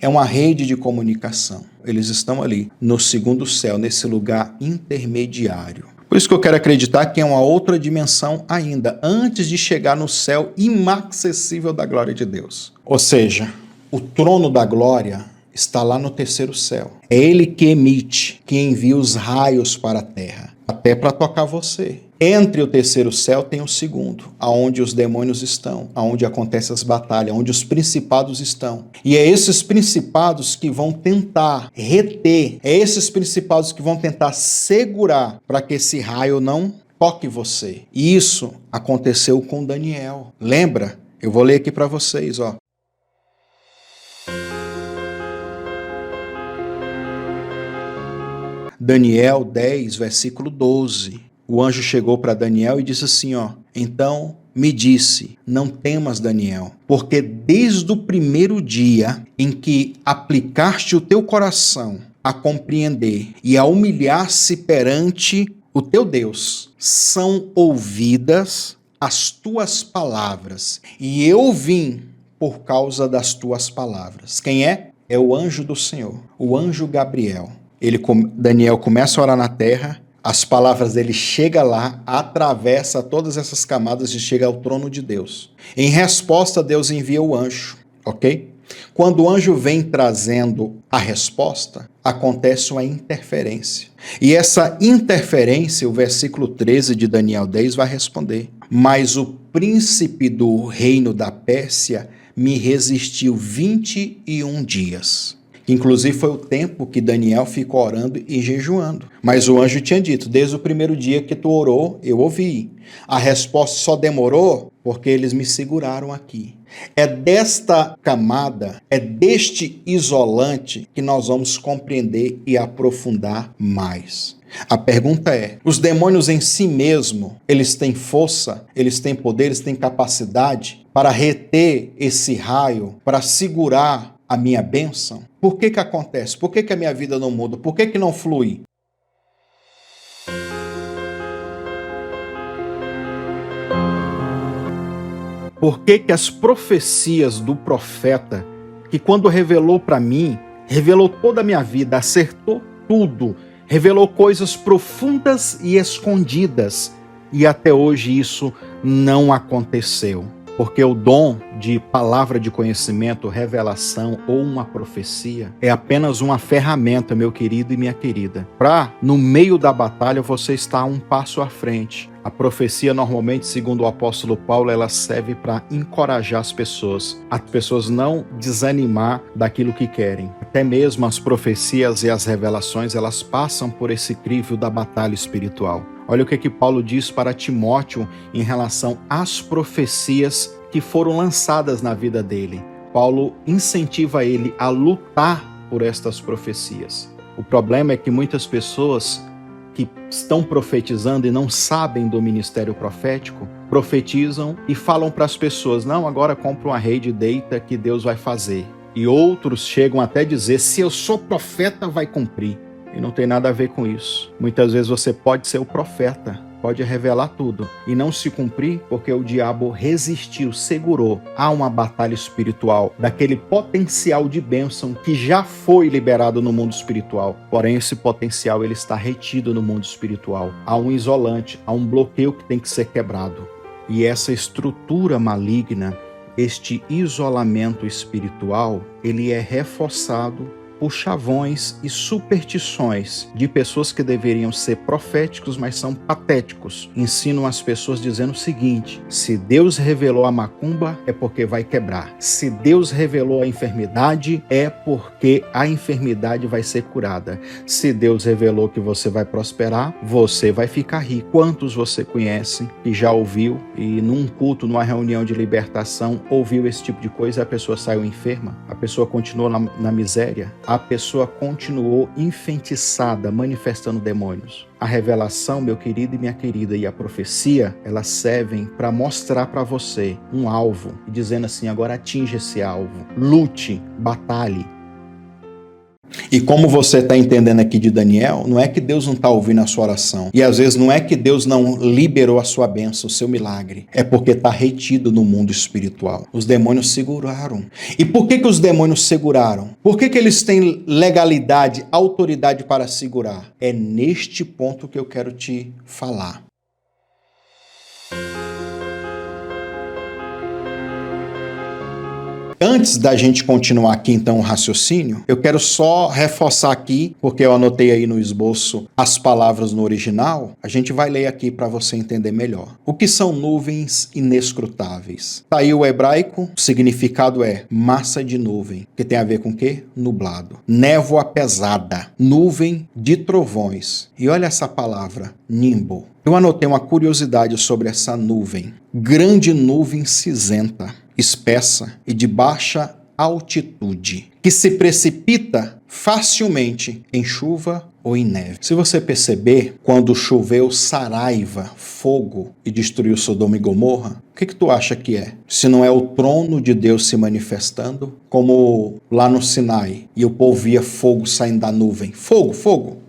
É uma rede de comunicação. Eles estão ali, no segundo céu, nesse lugar intermediário. Por isso que eu quero acreditar que é uma outra dimensão ainda, antes de chegar no céu inacessível da glória de Deus. Ou seja, o trono da glória está lá no terceiro céu. É ele que emite, que envia os raios para a terra, até para tocar você. Entre o terceiro céu tem o segundo, aonde os demônios estão, aonde acontecem as batalhas, onde os principados estão. E é esses principados que vão tentar reter, é esses principados que vão tentar segurar para que esse raio não toque você. E isso aconteceu com Daniel. Lembra? Eu vou ler aqui para vocês, ó. Daniel 10, versículo 12. O anjo chegou para Daniel e disse assim, ó, então me disse, não temas, Daniel, porque desde o primeiro dia em que aplicaste o teu coração a compreender e a humilhar-se perante o teu Deus, são ouvidas as tuas palavras, e eu vim por causa das tuas palavras. Quem é? É o anjo do Senhor, o anjo Gabriel. Daniel começa a orar na terra, as palavras dele chegam lá, atravessa todas essas camadas e chega ao trono de Deus. Em resposta, Deus envia o anjo, ok? Quando o anjo vem trazendo a resposta, acontece uma interferência. E essa interferência, o versículo 13 de Daniel 10 vai responder. Mas o príncipe do reino da Pérsia me resistiu 21 dias. Inclusive foi o tempo que Daniel ficou orando e jejuando. Mas o anjo tinha dito, desde o primeiro dia que tu orou, eu ouvi. A resposta só demorou porque eles me seguraram aqui. É desta camada, é deste isolante que nós vamos compreender e aprofundar mais. A pergunta é, os demônios em si mesmo, eles têm força, eles têm poder, eles têm capacidade para reter esse raio, para segurar a minha bênção? Por que que acontece? Por que que a minha vida não muda? Por que que não flui? Por que que as profecias do profeta, que quando revelou para mim, revelou toda a minha vida, acertou tudo, revelou coisas profundas e escondidas, E até hoje isso não aconteceu. Porque o dom de palavra de conhecimento, revelação ou uma profecia é apenas uma ferramenta, meu querido e minha querida, para, no meio da batalha, você estar um passo à frente. A profecia, normalmente, segundo o apóstolo Paulo, ela serve para encorajar as pessoas não desanimar daquilo que querem. Até mesmo as profecias e as revelações, elas passam por esse crivo da batalha espiritual. Olha o que Paulo diz para Timóteo em relação às profecias que foram lançadas na vida dele. Paulo incentiva ele a lutar por estas profecias. O problema é que muitas pessoas que estão profetizando e não sabem do ministério profético, profetizam e falam para as pessoas, não, agora compra uma rede, deita que Deus vai fazer. E outros chegam até a dizer, se eu sou profeta, vai cumprir. E não tem nada a ver com isso. Muitas vezes você pode ser o profeta, pode revelar tudo e não se cumprir porque o diabo resistiu, segurou. Há uma batalha espiritual daquele potencial de bênção que já foi liberado no mundo espiritual. Porém, esse potencial ele está retido no mundo espiritual. Há um isolante, há um bloqueio que tem que ser quebrado. E essa estrutura maligna, este isolamento espiritual, ele é reforçado por chavões e superstições de pessoas que deveriam ser proféticos, mas são patéticos. Ensinam as pessoas dizendo o seguinte, se Deus revelou a macumba, é porque vai quebrar. Se Deus revelou a enfermidade, é porque a enfermidade vai ser curada. Se Deus revelou que você vai prosperar, você vai ficar rico. Quantos você conhece que já ouviu e num culto, numa reunião de libertação, ouviu esse tipo de coisa e a pessoa saiu enferma? A pessoa continuou na miséria? A pessoa continuou enfeitiçada, manifestando demônios. A revelação, meu querido e minha querida, e a profecia, elas servem para mostrar para você um alvo, dizendo assim, agora atinja esse alvo, lute, batalhe. E como você está entendendo aqui de Daniel, não é que Deus não está ouvindo a sua oração. E às vezes não é que Deus não liberou a sua bênção, o seu milagre. É porque está retido no mundo espiritual. Os demônios seguraram. E por que os demônios seguraram? Por que eles têm legalidade, autoridade para segurar? É neste ponto que eu quero te falar. Antes da gente continuar aqui, então, o raciocínio, eu quero só reforçar aqui, porque eu anotei aí no esboço as palavras no original, a gente vai ler aqui para você entender melhor. O que são nuvens inescrutáveis? Tá aí o hebraico, o significado é massa de nuvem, que tem a ver com o quê? Nublado. Névoa pesada, nuvem de trovões. E olha essa palavra, nimbo. Eu anotei uma curiosidade sobre essa nuvem. Grande nuvem cinzenta, espessa e de baixa altitude, que se precipita facilmente em chuva ou em neve. Se você perceber, quando choveu Saraiva, fogo, e destruiu Sodoma e Gomorra, o que tu acha que é? Se não é o trono de Deus se manifestando, como lá no Sinai, e o povo via fogo saindo da nuvem. Fogo, fogo!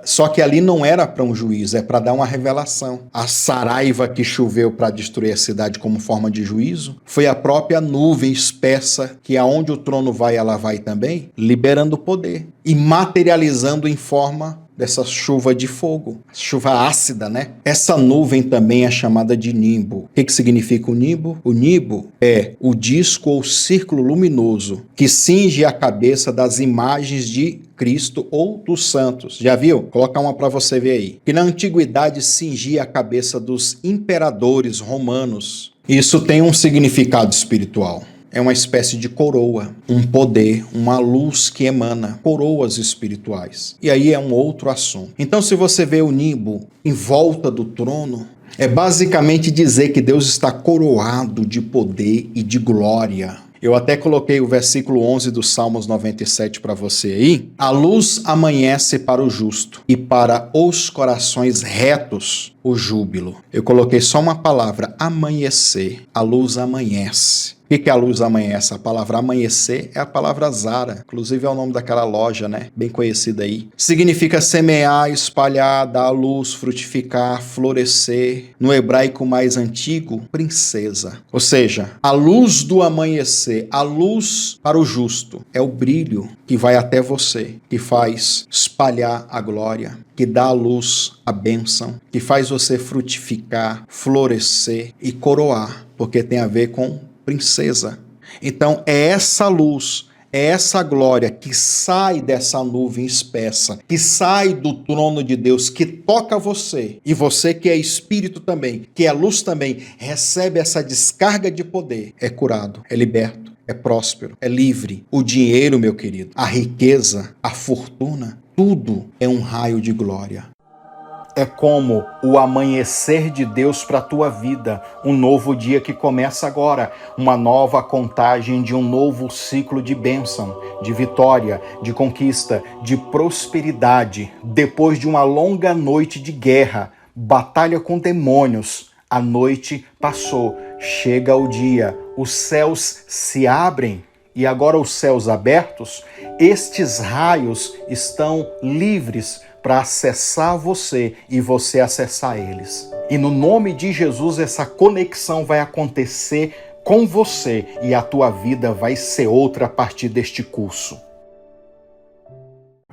Só que ali não era para um juízo, é para dar uma revelação. A saraiva que choveu para destruir a cidade como forma de juízo foi a própria nuvem espessa que aonde o trono vai, ela vai também, liberando poder e materializando em forma dessa chuva de fogo, chuva ácida, né? Essa nuvem também é chamada de nimbo. O que significa o nimbo? O nimbo é o disco ou círculo luminoso que cinge a cabeça das imagens de Cristo ou dos santos. Já viu? Vou colocar uma para você ver aí. Que na antiguidade cingia a cabeça dos imperadores romanos. Isso tem um significado espiritual. É uma espécie de coroa, um poder, uma luz que emana, coroas espirituais. E aí é um outro assunto. Então, se você vê o nimbo em volta do trono, é basicamente dizer que Deus está coroado de poder e de glória. Eu até coloquei o versículo 11 do Salmos 97 para você aí. A luz amanhece para o justo e para os corações retos o júbilo. Eu coloquei só uma palavra, amanhecer. A luz amanhece. que a luz amanhece? A palavra amanhecer é a palavra Zara, inclusive é o nome daquela loja, né? Bem conhecida aí. Significa semear, espalhar, dar luz, frutificar, florescer. No hebraico mais antigo, princesa. Ou seja, a luz do amanhecer, a luz para o justo, é o brilho que vai até você, que faz espalhar a glória, que dá à luz a bênção, que faz você frutificar, florescer e coroar, porque tem a ver com princesa. Então é essa luz, é essa glória que sai dessa nuvem espessa, que sai do trono de Deus, que toca você, e você que é espírito também, que é luz também, recebe essa descarga de poder, é curado, é liberto, é próspero, é livre. O dinheiro, meu querido, a riqueza, a fortuna, tudo é um raio de glória. É como o amanhecer de Deus para a tua vida, um novo dia que começa agora, uma nova contagem de um novo ciclo de bênção, de vitória, de conquista, de prosperidade. Depois de uma longa noite de guerra, batalha com demônios, a noite passou, chega o dia, os céus se abrem. E agora os céus abertos, estes raios estão livres para acessar você e você acessar eles. E no nome de Jesus, essa conexão vai acontecer com você e a tua vida vai ser outra a partir deste curso.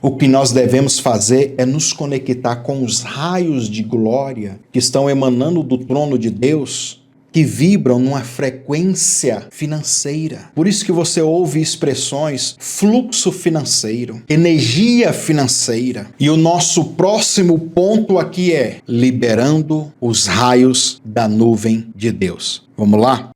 O que nós devemos fazer é nos conectar com os raios de glória que estão emanando do trono de Deus, que vibram numa frequência financeira. Por isso que você ouve expressões fluxo financeiro, energia financeira. E o nosso próximo ponto aqui é liberando os raios da nuvem de Deus. Vamos lá?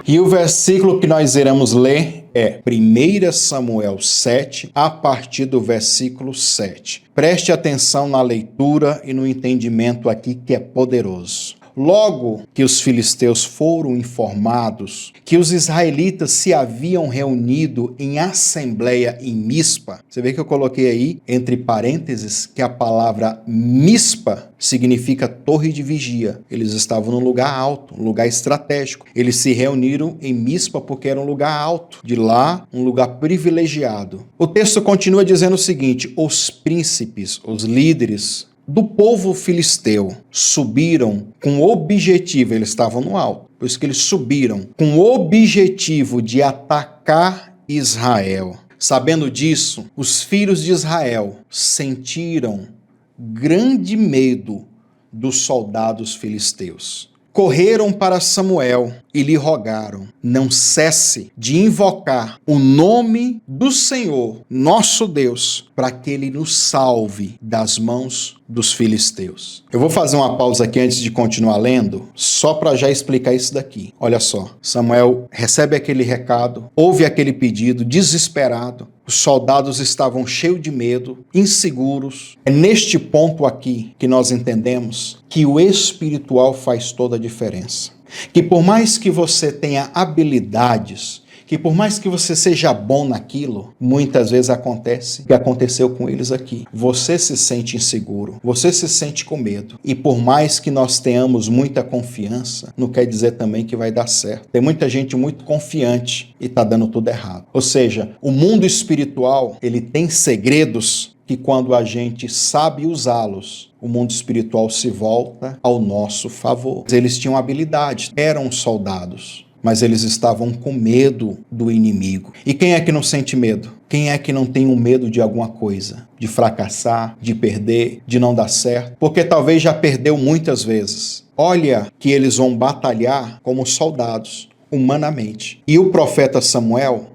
E o versículo que nós iremos ler é 1 Samuel 7, a partir do versículo 7. Preste atenção na leitura e no entendimento aqui que é poderoso. Logo que os filisteus foram informados que os israelitas se haviam reunido em assembleia em Mispa, você vê que eu coloquei aí, entre parênteses, que a palavra Mispa significa torre de vigia. Eles estavam num lugar alto, um lugar estratégico. Eles se reuniram em Mispa porque era um lugar alto. De lá, um lugar privilegiado. O texto continua dizendo o seguinte: os príncipes, os líderes do povo filisteu subiram com o objetivo, eles estavam no alto, por isso que eles subiram, com o objetivo de atacar Israel. Sabendo disso, os filhos de Israel sentiram grande medo dos soldados filisteus. Correram para Samuel e lhe rogaram: não cesse de invocar o nome do Senhor, nosso Deus, para que ele nos salve das mãos dos filisteus. Eu vou fazer uma pausa aqui antes de continuar lendo, só para já explicar isso daqui. Olha só, Samuel recebe aquele recado, ouve aquele pedido, desesperado. Os soldados estavam cheios de medo, inseguros. É neste ponto aqui que nós entendemos que o espiritual faz toda a diferença. Que por mais que você tenha habilidades, que por mais que você seja bom naquilo, muitas vezes acontece o que aconteceu com eles aqui. Você se sente inseguro, você se sente com medo. E por mais que nós tenhamos muita confiança, não quer dizer também que vai dar certo. Tem muita gente muito confiante e está dando tudo errado. Ou seja, o mundo espiritual, ele tem segredos que quando a gente sabe usá-los, o mundo espiritual se volta ao nosso favor. Eles tinham habilidade, eram soldados, mas eles estavam com medo do inimigo. E quem é que não sente medo? Quem é que não tem um medo de alguma coisa? De fracassar, de perder, de não dar certo? Porque talvez já perdeu muitas vezes. Olha que eles vão batalhar como soldados, humanamente. E o profeta Samuel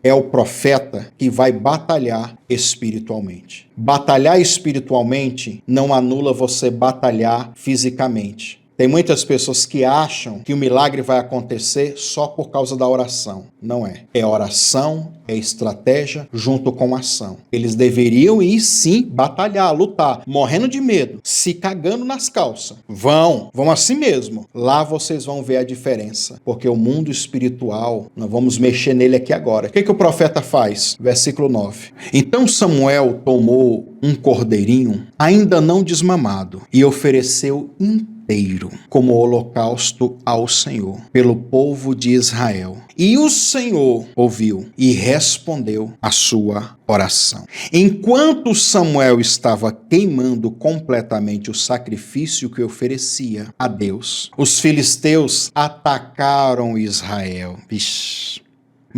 é o profeta que vai batalhar espiritualmente. Batalhar espiritualmente não anula você batalhar fisicamente. Tem muitas pessoas que acham que o milagre vai acontecer só por causa da oração. Não é. É oração, é estratégia junto com ação. Eles deveriam ir sim batalhar, lutar, morrendo de medo, se cagando nas calças. Vão assim mesmo. Lá vocês vão ver a diferença, porque o mundo espiritual, nós vamos mexer nele aqui agora. O que o profeta faz? Versículo 9. Então Samuel tomou um cordeirinho ainda não desmamado e ofereceu inteiro como holocausto ao Senhor, pelo povo de Israel. E o Senhor ouviu e respondeu a sua oração. Enquanto Samuel estava queimando completamente o sacrifício que oferecia a Deus, os filisteus atacaram Israel. Vixe.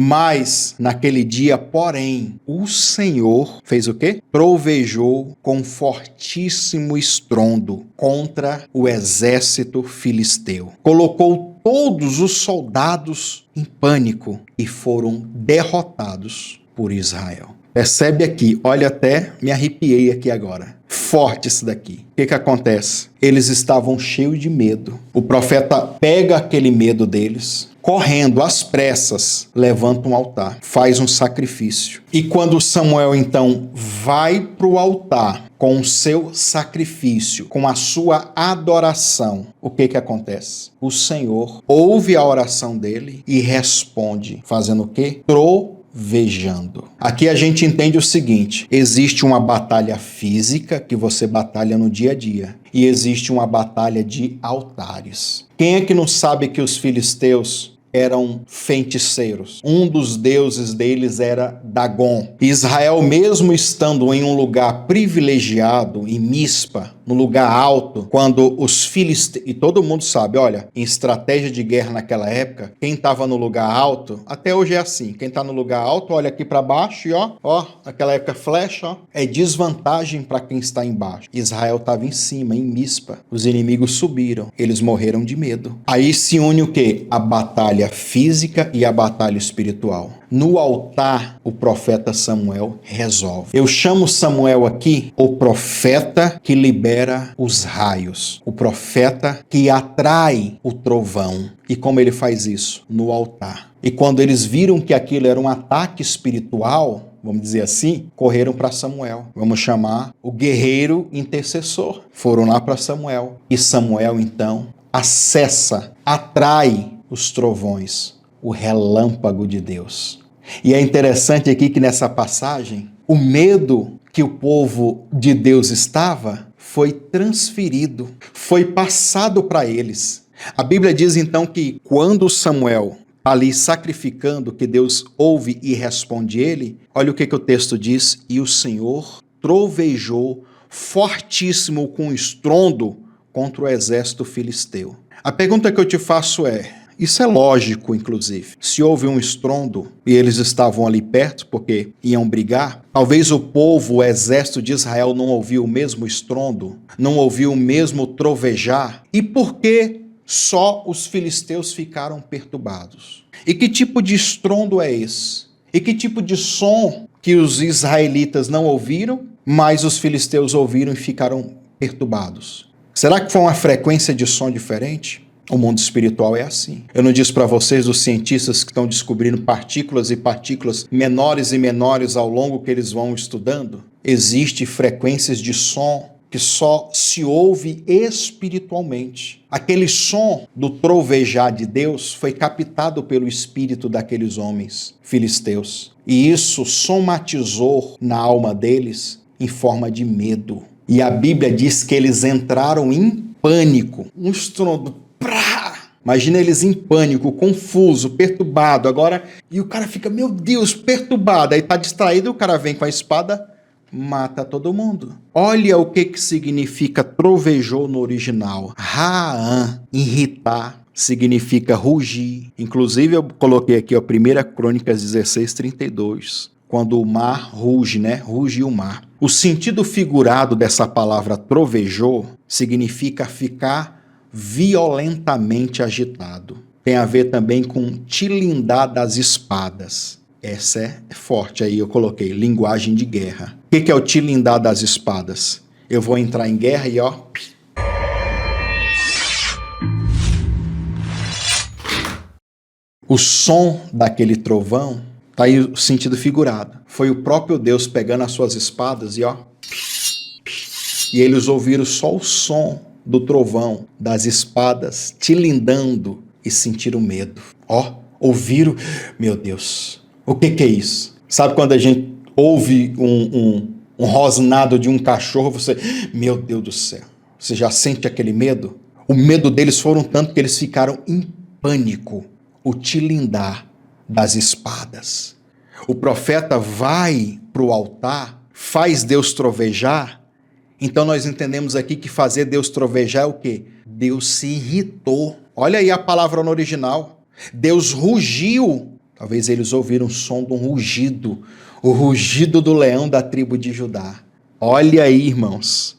Mas, naquele dia, porém, o Senhor fez o quê? Trovejou com fortíssimo estrondo contra o exército filisteu. Colocou todos os soldados em pânico e foram derrotados por Israel. Percebe aqui, olha, até me arrepiei aqui agora. Forte isso daqui. O que acontece? Eles estavam cheios de medo. O profeta pega aquele medo deles, correndo às pressas, levanta um altar, faz um sacrifício. E quando Samuel então vai para o altar com o seu sacrifício, com a sua adoração, o que acontece? O Senhor ouve a oração dele e responde, fazendo o quê? Trovejando. Aqui a gente entende o seguinte: existe uma batalha física que você batalha no dia a dia e existe uma batalha de altares. Quem é que não sabe que os filisteus eram feiticeiros? Um dos deuses deles era Dagon. Israel, mesmo estando em um lugar privilegiado, em Mispa, no lugar alto, quando os filisteus... E todo mundo sabe, olha, em estratégia de guerra naquela época, quem estava no lugar alto, até hoje é assim, quem está no lugar alto, olha aqui para baixo e ó, naquela época flecha, ó, é desvantagem para quem está embaixo. Israel estava em cima, em Mispa. Os inimigos subiram, eles morreram de medo. Aí se une o quê? A batalha física e a batalha espiritual. No altar, o profeta Samuel resolve. Eu chamo Samuel aqui o profeta que libera os raios, o profeta que atrai o trovão. E como ele faz isso? No altar. E quando eles viram que aquilo era um ataque espiritual, vamos dizer assim, correram para Samuel. Vamos chamar o guerreiro intercessor. Foram lá para Samuel. E Samuel, então, acessa, atrai os trovões, o relâmpago de Deus. E é interessante aqui que nessa passagem, o medo que o povo de Deus estava foi transferido, foi passado para eles. A Bíblia diz então que quando Samuel ali sacrificando, que Deus ouve e responde ele, olha o que o texto diz: e o Senhor trovejou fortíssimo com estrondo contra o exército filisteu. A pergunta que eu te faço é, isso é lógico, inclusive. Se houve um estrondo e eles estavam ali perto porque iam brigar, talvez o povo, o exército de Israel não ouviu o mesmo estrondo, não ouviu o mesmo trovejar. E por que só os filisteus ficaram perturbados? E que tipo de estrondo é esse? E que tipo de som que os israelitas não ouviram, mas os filisteus ouviram e ficaram perturbados? Será que foi uma frequência de som diferente? O mundo espiritual é assim. Eu não disse para vocês os cientistas que estão descobrindo partículas e partículas menores e menores ao longo que eles vão estudando? Existem frequências de som que só se ouve espiritualmente. Aquele som do trovejar de Deus foi captado pelo espírito daqueles homens filisteus. E isso somatizou na alma deles em forma de medo. E a Bíblia diz que eles entraram em pânico. Um estrondo. Imagina eles em pânico, confuso, perturbado. Agora, e o cara fica, meu Deus, perturbado. Aí tá distraído, o cara vem com a espada, mata todo mundo. Olha o que significa trovejou no original. Raã, irritar, significa rugir. Inclusive eu coloquei aqui, ó, 1 Crônicas 16:32. Quando o mar ruge, né? Ruge o mar. O sentido figurado dessa palavra trovejou significa ficar violentamente agitado. Tem a ver também com tilindar das espadas. Essa é forte, aí eu coloquei linguagem de guerra. O que é o tilindar das espadas? Eu vou entrar em guerra e ó... O som daquele trovão, tá aí o sentido figurado. Foi o próprio Deus pegando as suas espadas e e eles ouviram só o som do trovão, das espadas, tilindando e sentiram medo. Ouviram, meu Deus, o que é isso? Sabe quando a gente ouve um rosnado de um cachorro, você, meu Deus do céu, você já sente aquele medo? O medo deles foram tanto que eles ficaram em pânico, o tilindar das espadas. O profeta vai para o altar, faz Deus trovejar. Então nós entendemos aqui que fazer Deus trovejar é o quê? Deus se irritou. Olha aí a palavra no original. Deus rugiu. Talvez eles ouviram o som de um rugido. O rugido do leão da tribo de Judá. Olha aí, irmãos.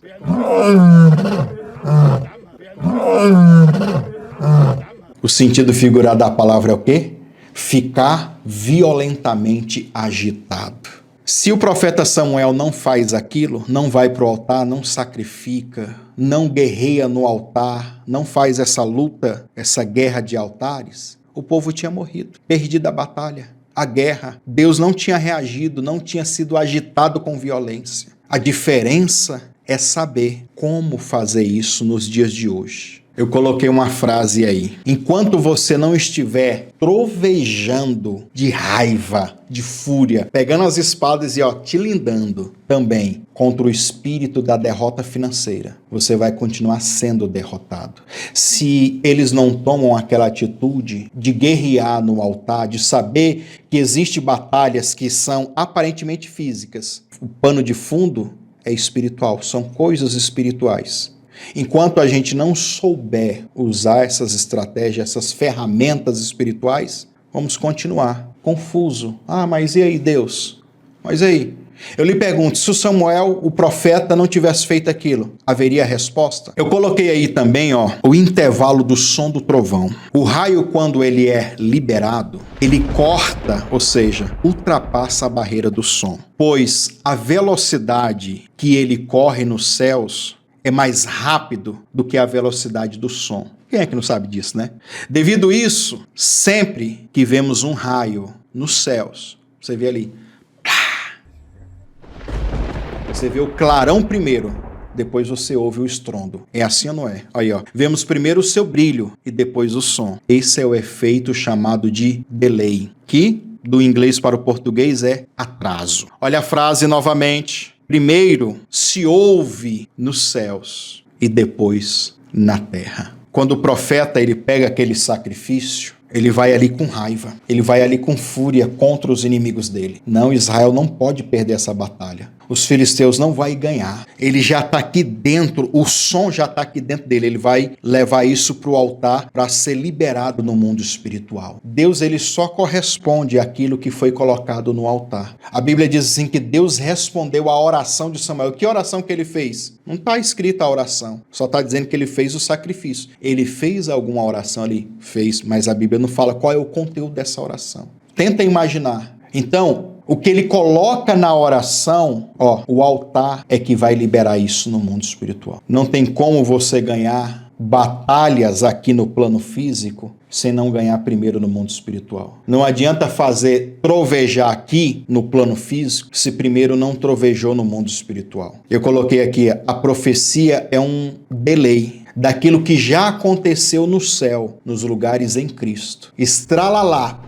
O sentido figurado da palavra é o quê? Ficar violentamente agitado. Se o profeta Samuel não faz aquilo, não vai para o altar, não sacrifica, não guerreia no altar, não faz essa luta, essa guerra de altares, o povo tinha morrido, perdido a batalha, a guerra. Deus não tinha reagido, não tinha sido agitado com violência. A diferença é saber como fazer isso nos dias de hoje. Eu coloquei uma frase aí. Enquanto você não estiver trovejando de raiva, de fúria, pegando as espadas e tilindando também contra o espírito da derrota financeira, você vai continuar sendo derrotado. Se eles não tomam aquela atitude de guerrear no altar, de saber que existem batalhas que são aparentemente físicas, o pano de fundo é espiritual, são coisas espirituais. Enquanto a gente não souber usar essas estratégias, essas ferramentas espirituais, vamos continuar confuso. Mas e aí, Deus? Mas e aí? Eu lhe pergunto, se o Samuel, o profeta, não tivesse feito aquilo, haveria resposta? Eu coloquei aí também, o intervalo do som do trovão. O raio, quando ele é liberado, ele corta, ou seja, ultrapassa a barreira do som. Pois a velocidade que ele corre nos céus é mais rápido do que a velocidade do som. Quem é que não sabe disso, né? Devido a isso, sempre que vemos um raio nos céus, você vê ali, você vê o clarão primeiro, depois você ouve o estrondo. É assim ou não é? Aí, vemos primeiro o seu brilho e depois o som. Esse é o efeito chamado de delay, que do inglês para o português é atraso. Olha a frase novamente. Primeiro se ouve nos céus e depois na terra. Quando o profeta ele pega aquele sacrifício, ele vai ali com raiva, ele vai ali com fúria contra os inimigos dele. Não, Israel não pode perder essa batalha. Os filisteus não vão ganhar. Ele já está aqui dentro, o som já está aqui dentro dele. Ele vai levar isso para o altar para ser liberado no mundo espiritual. Deus ele só corresponde àquilo que foi colocado no altar. A Bíblia diz assim que Deus respondeu à oração de Samuel. Que oração que ele fez? Não está escrita a oração. Só está dizendo que ele fez o sacrifício. Ele fez alguma oração ali? Fez, mas a Bíblia não fala qual é o conteúdo dessa oração. Tenta imaginar. Então, o que ele coloca na oração, o altar é que vai liberar isso no mundo espiritual. Não tem como você ganhar batalhas aqui no plano físico sem não ganhar primeiro no mundo espiritual. Não adianta fazer trovejar aqui no plano físico se primeiro não trovejou no mundo espiritual. Eu coloquei aqui, a profecia é um delay daquilo que já aconteceu no céu, nos lugares em Cristo. Estrala lá,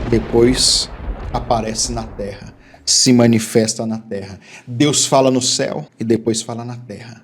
depois aparece na terra, se manifesta na terra. Deus fala no céu e depois fala na terra.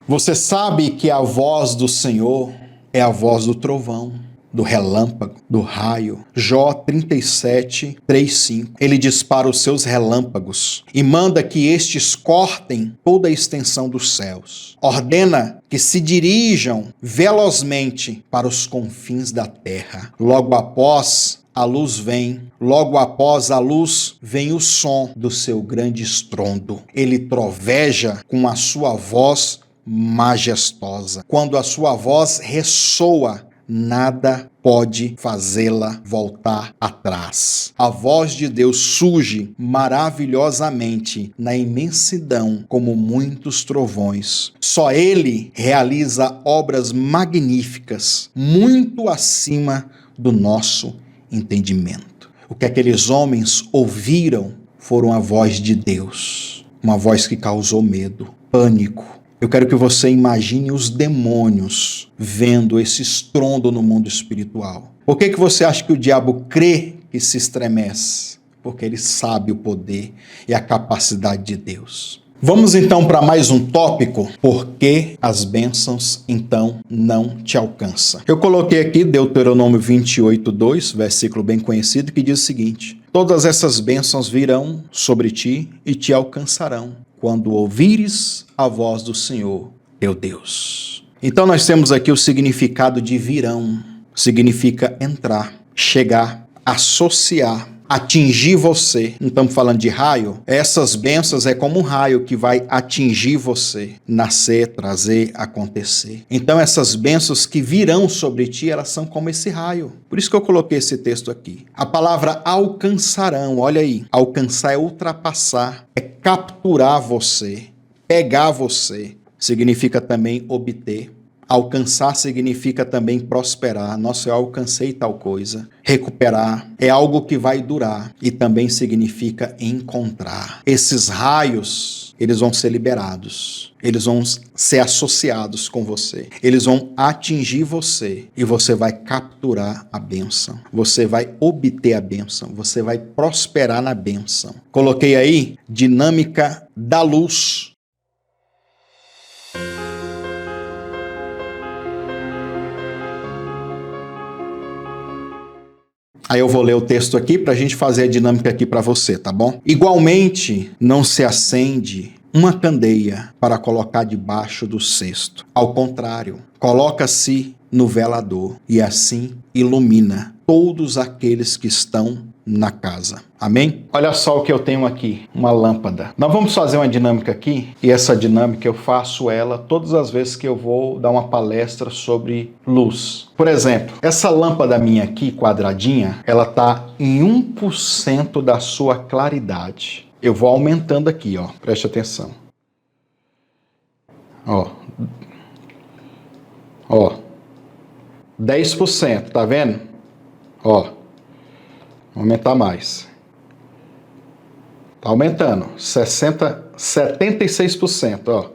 Você sabe que a voz do Senhor é a voz do trovão, do relâmpago, do raio. Jó 37, 3, 5. Ele dispara os seus relâmpagos e manda que estes cortem toda a extensão dos céus. Ordena que se dirijam velozmente para os confins da terra. Logo após a luz vem, logo após a luz vem o som do seu grande estrondo. Ele troveja com a sua voz majestosa. Quando a sua voz ressoa, nada pode fazê-la voltar atrás. A voz de Deus surge maravilhosamente na imensidão como muitos trovões. Só Ele realiza obras magníficas, muito acima do nosso entendimento. O que aqueles homens ouviram foram a voz de Deus, uma voz que causou medo, pânico. Eu quero que você imagine os demônios vendo esse estrondo no mundo espiritual. Por que você acha que o diabo crê que se estremece? Porque ele sabe o poder e a capacidade de Deus. Vamos então para mais um tópico. Por que as bênçãos então não te alcançam? Eu coloquei aqui Deuteronômio 28:2, versículo bem conhecido, que diz o seguinte: todas essas bênçãos virão sobre ti e te alcançarão quando ouvires a voz do Senhor, teu Deus. Então nós temos aqui o significado de virão. Significa entrar, chegar, associar, atingir você. Não estamos falando de raio. Essas bênçãos é como um raio que vai atingir você, nascer, trazer, acontecer. Então essas bênçãos que virão sobre ti, elas são como esse raio. Por isso que eu coloquei esse texto aqui. A palavra alcançarão, olha aí. Alcançar é ultrapassar, é capturar você, pegar você. Significa também obter. Alcançar significa também prosperar. Nossa, eu alcancei tal coisa. Recuperar é algo que vai durar e também significa encontrar. Esses raios, eles vão ser liberados. Eles vão ser associados com você. Eles vão atingir você e você vai capturar a bênção. Você vai obter a bênção. Você vai prosperar na bênção. Coloquei aí dinâmica da luz. Aí eu vou ler o texto aqui para a gente fazer a dinâmica aqui para você, tá bom? Igualmente, não se acende uma candeia para colocar debaixo do cesto. Ao contrário, coloca-se no velador e assim ilumina todos aqueles que estão na casa. Amém? Olha só o que eu tenho aqui, uma lâmpada. Nós vamos fazer uma dinâmica aqui, e essa dinâmica eu faço ela todas as vezes que eu vou dar uma palestra sobre luz. Por exemplo, essa lâmpada minha aqui, quadradinha, ela está em 1% da sua claridade. Eu vou aumentando aqui, ó. Preste atenção. Ó. 10%, tá vendo? Ó. Vou aumentar mais. Tá aumentando. 76%, ó.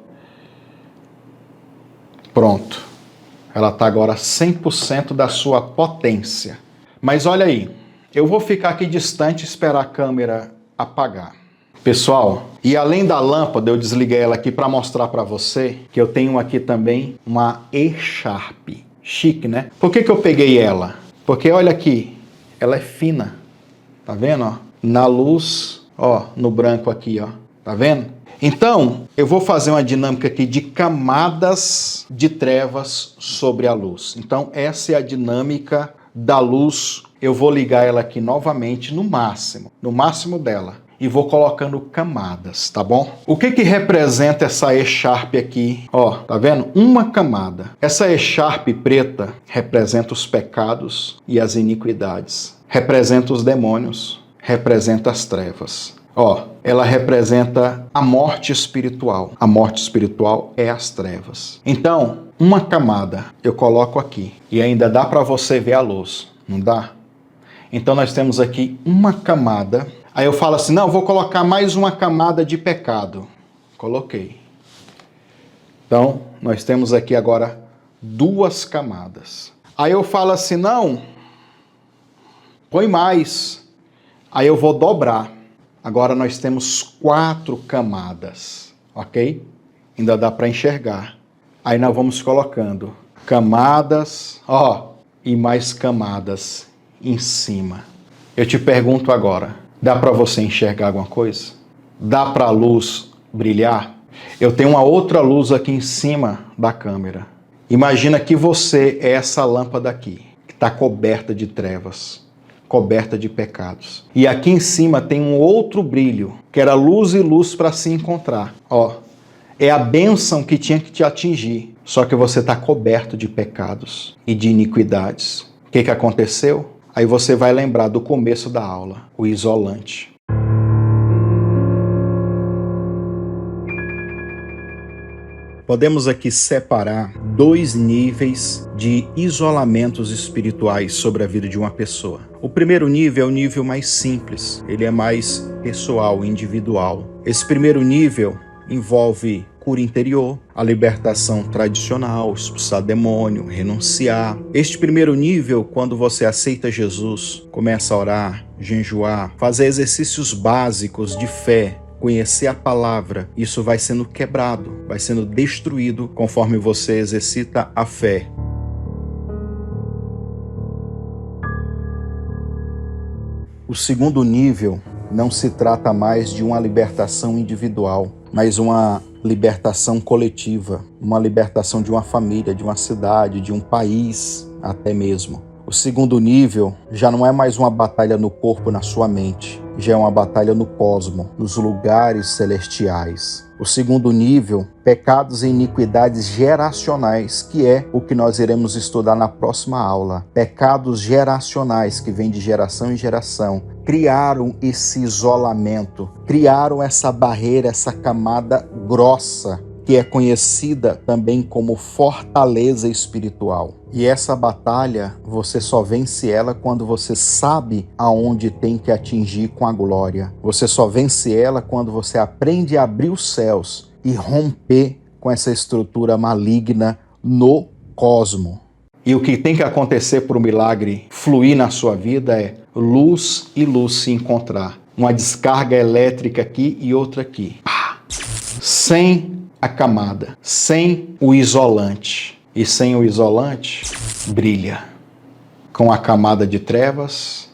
Pronto. Ela tá agora 100% da sua potência. Mas olha aí, eu vou ficar aqui distante e esperar a câmera apagar. Pessoal, e além da lâmpada, eu desliguei ela aqui para mostrar para você que eu tenho aqui também uma E-Sharp. Chique, né? Por que eu peguei ela? Porque olha aqui, ela é fina. Tá vendo, ó? Na luz, ó, no branco aqui, ó. Tá vendo? Então, eu vou fazer uma dinâmica aqui de camadas de trevas sobre a luz. Então, essa é a dinâmica da luz. Eu vou ligar ela aqui novamente no máximo dela. E vou colocando camadas, tá bom? O que representa essa E-Sharp aqui? Ó, tá vendo? Uma camada. Essa E-Sharp preta representa os pecados e as iniquidades. Representa os demônios, representa as trevas. Ó, ela representa a morte espiritual. A morte espiritual é as trevas. Então, uma camada eu coloco aqui e ainda dá para você ver a luz, não dá? Então nós temos aqui uma camada. Aí eu falo assim, não, vou colocar mais uma camada de pecado. Coloquei. Então, nós temos aqui agora 2 camadas. Aí eu falo assim, não, põe mais. Aí eu vou dobrar. Agora nós temos 4 camadas, ok? Ainda dá para enxergar. Aí nós vamos colocando camadas, ó, e mais camadas em cima. Eu te pergunto agora, dá para você enxergar alguma coisa? Dá para a luz brilhar? Eu tenho uma outra luz aqui em cima da câmera. Imagina que você é essa lâmpada aqui, que está coberta de trevas, coberta de pecados. E aqui em cima tem um outro brilho, que era luz e luz para se encontrar. Ó, é a bênção que tinha que te atingir, só que você está coberto de pecados e de iniquidades. O que aconteceu? Aí você vai lembrar do começo da aula, o isolante. Podemos aqui separar 2 níveis de isolamentos espirituais sobre a vida de uma pessoa. O primeiro nível é o nível mais simples, ele é mais pessoal, individual. Esse primeiro nível envolve cura interior, a libertação tradicional, expulsar demônio, renunciar. Este primeiro nível, quando você aceita Jesus, começa a orar, jejuar, fazer exercícios básicos de fé, conhecer a palavra, isso vai sendo quebrado, vai sendo destruído conforme você exercita a fé. O segundo nível não se trata mais de uma libertação individual, mas uma libertação coletiva, uma libertação de uma família, de uma cidade, de um país até mesmo. O segundo nível já não é mais uma batalha no corpo, na sua mente, já é uma batalha no cosmo, nos lugares celestiais. O segundo nível, pecados e iniquidades geracionais, que é o que nós iremos estudar na próxima aula. Pecados geracionais que vêm de geração em geração, criaram esse isolamento, criaram essa barreira, essa camada grossa, que é conhecida também como fortaleza espiritual. E essa batalha, você só vence ela quando você sabe aonde tem que atingir com a glória. Você só vence ela quando você aprende a abrir os céus e romper com essa estrutura maligna no cosmo. E o que tem que acontecer para o milagre fluir na sua vida é luz e luz se encontrar. Uma descarga elétrica aqui e outra aqui. Sem a camada, sem o isolante. E sem o isolante, brilha. Com a camada de trevas,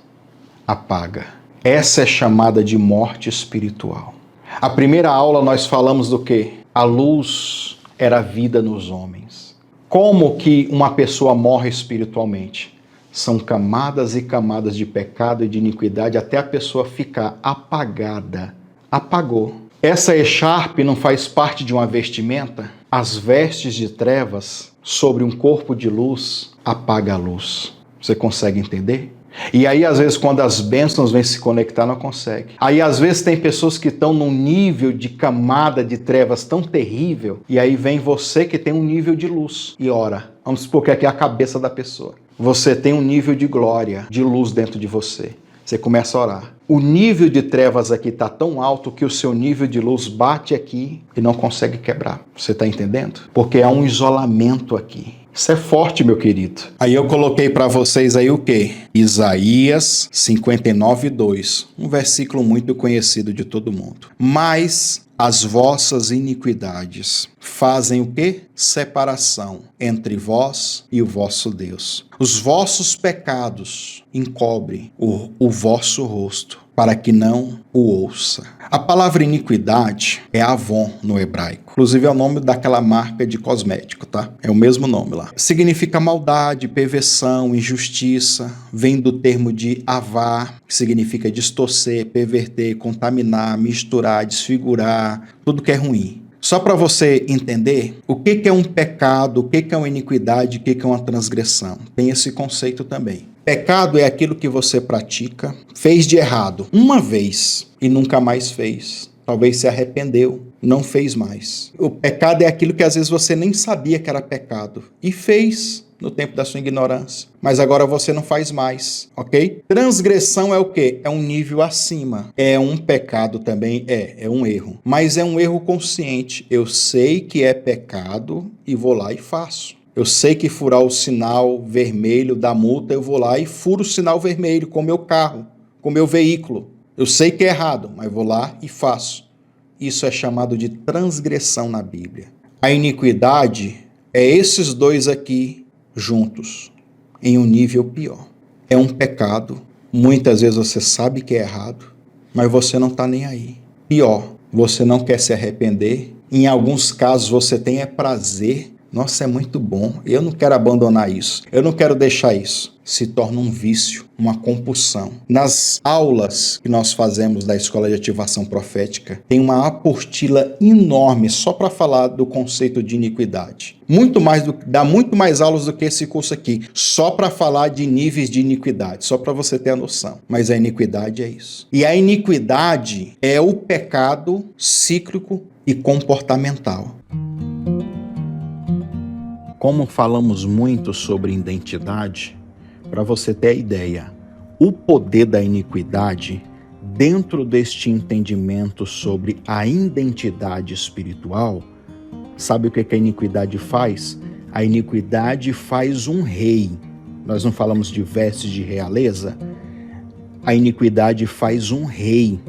apaga. Essa é chamada de morte espiritual. A primeira aula nós falamos do quê? A luz era vida nos homens. Como que uma pessoa morre espiritualmente? São camadas e camadas de pecado e de iniquidade até a pessoa ficar apagada. Apagou. Essa echarpe não faz parte de uma vestimenta? As vestes de trevas sobre um corpo de luz apaga a luz. Você consegue entender? E aí, às vezes, quando as bênçãos vêm se conectar, não consegue. Aí, às vezes, tem pessoas que estão num nível de camada de trevas tão terrível, e aí vem você que tem um nível de luz e ora. Vamos supor que aqui é a cabeça da pessoa. Você tem um nível de glória, de luz dentro de você. Você começa a orar. O nível de trevas aqui está tão alto que o seu nível de luz bate aqui e não consegue quebrar. Você está entendendo? Porque há um isolamento aqui. Isso é forte, meu querido. Aí eu coloquei para vocês aí o quê? Isaías 59:2. Um versículo muito conhecido de todo mundo. Mas as vossas iniquidades fazem o quê? Separação entre vós e o vosso Deus. Os vossos pecados encobrem o vosso rosto, para que não o ouça. A palavra iniquidade é Avon no hebraico. Inclusive é o nome daquela marca de cosmético, tá? É o mesmo nome lá. Significa maldade, perversão, injustiça. Vem do termo de avar, que significa distorcer, perverter, contaminar, misturar, desfigurar, tudo que é ruim. Só para você entender o que é um pecado, o que é uma iniquidade, o que é uma transgressão. Tem esse conceito também. Pecado é aquilo que você pratica, fez de errado uma vez e nunca mais fez. Talvez se arrependeu, não fez mais. O pecado é aquilo que às vezes você nem sabia que era pecado e fez no tempo da sua ignorância, mas agora você não faz mais, ok? Transgressão é o quê? É um nível acima. É um pecado também? É um erro. Mas é um erro consciente. Eu sei que é pecado e vou lá e faço. Eu sei que furar o sinal vermelho da multa, eu vou lá e furo o sinal vermelho com o meu carro, com o meu veículo. Eu sei que é errado, mas vou lá e faço. Isso é chamado de transgressão na Bíblia. A iniquidade é esses dois aqui juntos, em um nível pior. É um pecado, muitas vezes você sabe que é errado, mas você não está nem aí. Pior, você não quer se arrepender. Em alguns casos você tem prazer Nossa, é muito bom. Eu não quero abandonar isso. Eu não quero deixar isso. Se torna um vício, uma compulsão. Nas aulas que nós fazemos da Escola de Ativação Profética, tem uma apostila enorme só para falar do conceito de iniquidade. Dá muito mais aulas do que esse curso aqui, só para falar de níveis de iniquidade, só para você ter a noção. Mas a iniquidade é isso. E a iniquidade é o pecado cíclico e comportamental. Como falamos muito sobre identidade, para você ter a ideia, o poder da iniquidade, dentro deste entendimento sobre a identidade espiritual, sabe o que a iniquidade faz? A iniquidade faz um rei. Nós não falamos de vestes de realeza? A iniquidade faz um rei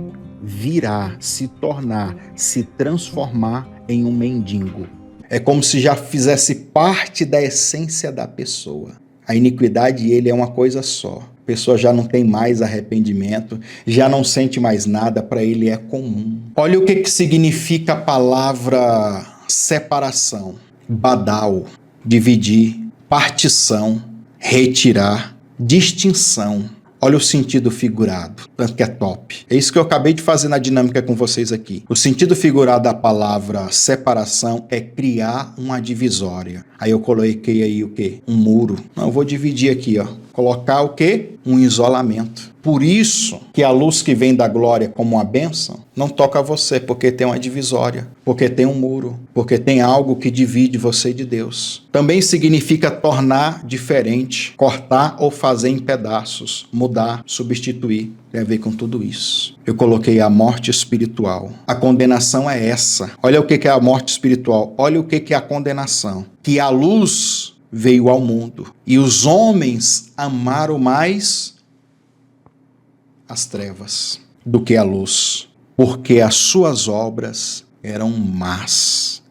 virar, se tornar, se transformar em um mendigo. É como se já fizesse parte da essência da pessoa. A iniquidade e ele é uma coisa só. A pessoa já não tem mais arrependimento, já não sente mais nada, para ele é comum. Olha o que significa a palavra separação. Badal, dividir, partição, retirar, distinção. Olha o sentido figurado, tanto que é top. É isso que eu acabei de fazer na dinâmica com vocês aqui. O sentido figurado da palavra separação é criar uma divisória. Aí eu coloquei aí o quê? Um muro. Não, eu vou dividir aqui, ó. Colocar o quê? Um isolamento. Por isso que a luz que vem da glória como uma bênção não toca você, porque tem uma divisória, porque tem um muro, porque tem algo que divide você de Deus. Também significa tornar diferente, cortar ou fazer em pedaços, mudar, substituir. Tem a ver com tudo isso. Eu coloquei a morte espiritual. A condenação é essa. Olha o que é a morte espiritual. Olha o que é a condenação. Que a luz veio ao mundo e os homens amaram mais as trevas do que a luz, porque as suas obras eram más.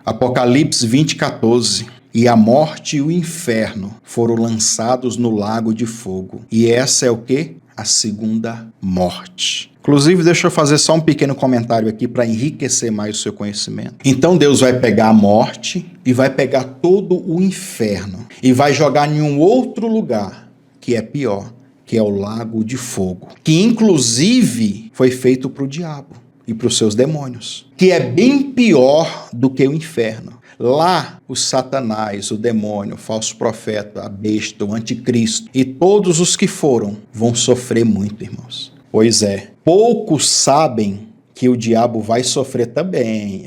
Apocalipse 20:14. E a morte e o inferno foram lançados no lago de fogo. E essa é o quê? A segunda morte. Inclusive, deixa eu fazer só um pequeno comentário aqui para enriquecer mais o seu conhecimento. Então Deus vai pegar a morte e vai pegar todo o inferno e vai jogar em um outro lugar, que é pior, que é o lago de fogo, que inclusive foi feito para o diabo e para os seus demônios, que é bem pior do que o inferno. Lá, o Satanás, o demônio, o falso profeta, a besta, o anticristo e todos os que foram vão sofrer muito, irmãos. Pois é, poucos sabem que o diabo vai sofrer também.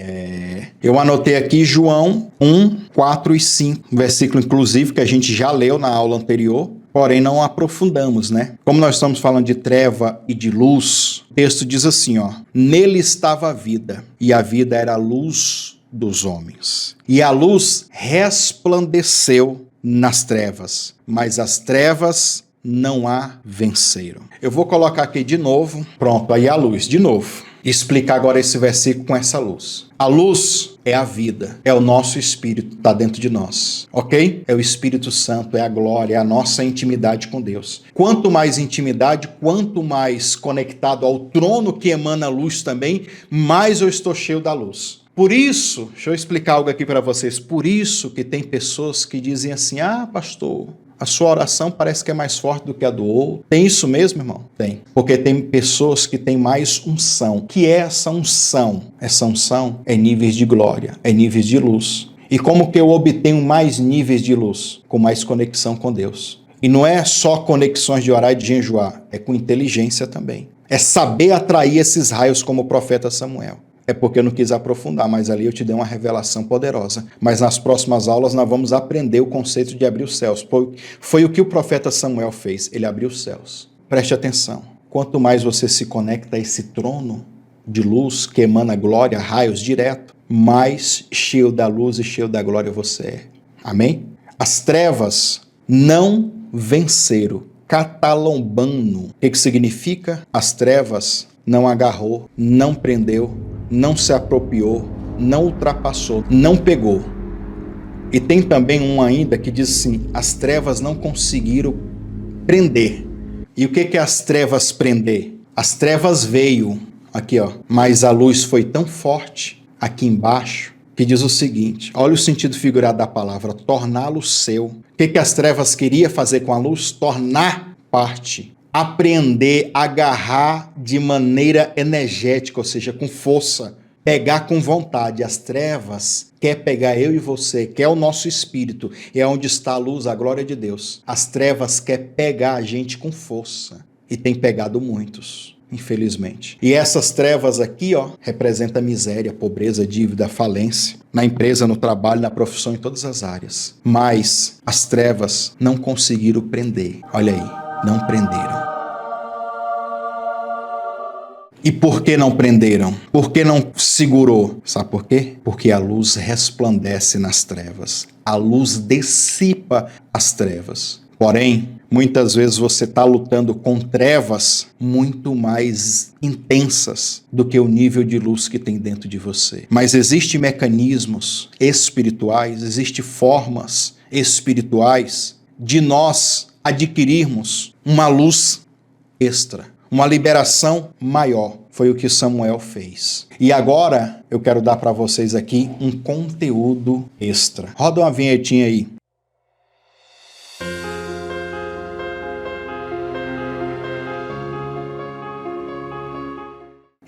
Eu anotei aqui João 1, 4 e 5, versículo inclusive que a gente já leu na aula anterior, porém não aprofundamos, né? Como nós estamos falando de treva e de luz, o texto diz assim, ó: nele estava a vida, e a vida era a luz dos homens. E a luz resplandeceu nas trevas, mas as trevas não a venceram. Eu vou colocar aqui de novo, pronto, aí a luz, de novo. Explicar agora esse versículo com essa luz. A luz é a vida, é o nosso espírito, está dentro de nós, ok? É o Espírito Santo, é a glória, é a nossa intimidade com Deus. Quanto mais intimidade, quanto mais conectado ao trono que emana luz também, mais eu estou cheio da luz. Por isso, deixa eu explicar algo aqui para vocês, por isso que tem pessoas que dizem assim, pastor, a sua oração parece que é mais forte do que a do outro. Tem isso mesmo, irmão? Tem. Porque tem pessoas que têm mais unção. O que é essa unção? Essa unção é níveis de glória, é níveis de luz. E como que eu obtenho mais níveis de luz? Com mais conexão com Deus. E não é só conexões de orar e de jejuar, é com inteligência também. É saber atrair esses raios como o profeta Samuel. É porque eu não quis aprofundar, mas ali eu te dei uma revelação poderosa. Mas nas próximas aulas nós vamos aprender o conceito de abrir os céus. Foi o que o profeta Samuel fez, ele abriu os céus. Preste atenção, quanto mais você se conecta a esse trono de luz que emana glória, raios direto, mais cheio da luz e cheio da glória você é. Amém? As trevas não venceram. Catalombano. O que significa? As trevas não agarrou, não prendeu, não se apropriou, não ultrapassou, não pegou. E tem também um ainda que diz assim, as trevas não conseguiram prender. E o que é as trevas prender? As trevas veio, aqui ó, mas a luz foi tão forte aqui embaixo que diz o seguinte, olha o sentido figurado da palavra, torná-lo seu. O que as trevas queria fazer com a luz? Tornar parte, apreender, agarrar de maneira energética, ou seja, com força, pegar com vontade. As trevas quer pegar eu e você, quer o nosso espírito, é onde está a luz, a glória de Deus. As trevas quer pegar a gente com força e tem pegado muitos, infelizmente. E essas trevas aqui, representa miséria, pobreza, dívida, falência, na empresa, no trabalho, na profissão, em todas as áreas. Mas as trevas não conseguiram prender. Olha aí, não prenderam. E por que não prenderam? Por que não segurou? Sabe por quê? Porque a luz resplandece nas trevas. A luz dissipa as trevas. Porém, muitas vezes você está lutando com trevas muito mais intensas do que o nível de luz que tem dentro de você. Mas existem mecanismos espirituais, existem formas espirituais de nós adquirirmos uma luz extra. Uma liberação maior. Foi o que Samuel fez. E agora eu quero dar para vocês aqui um conteúdo extra. Roda uma vinhetinha aí.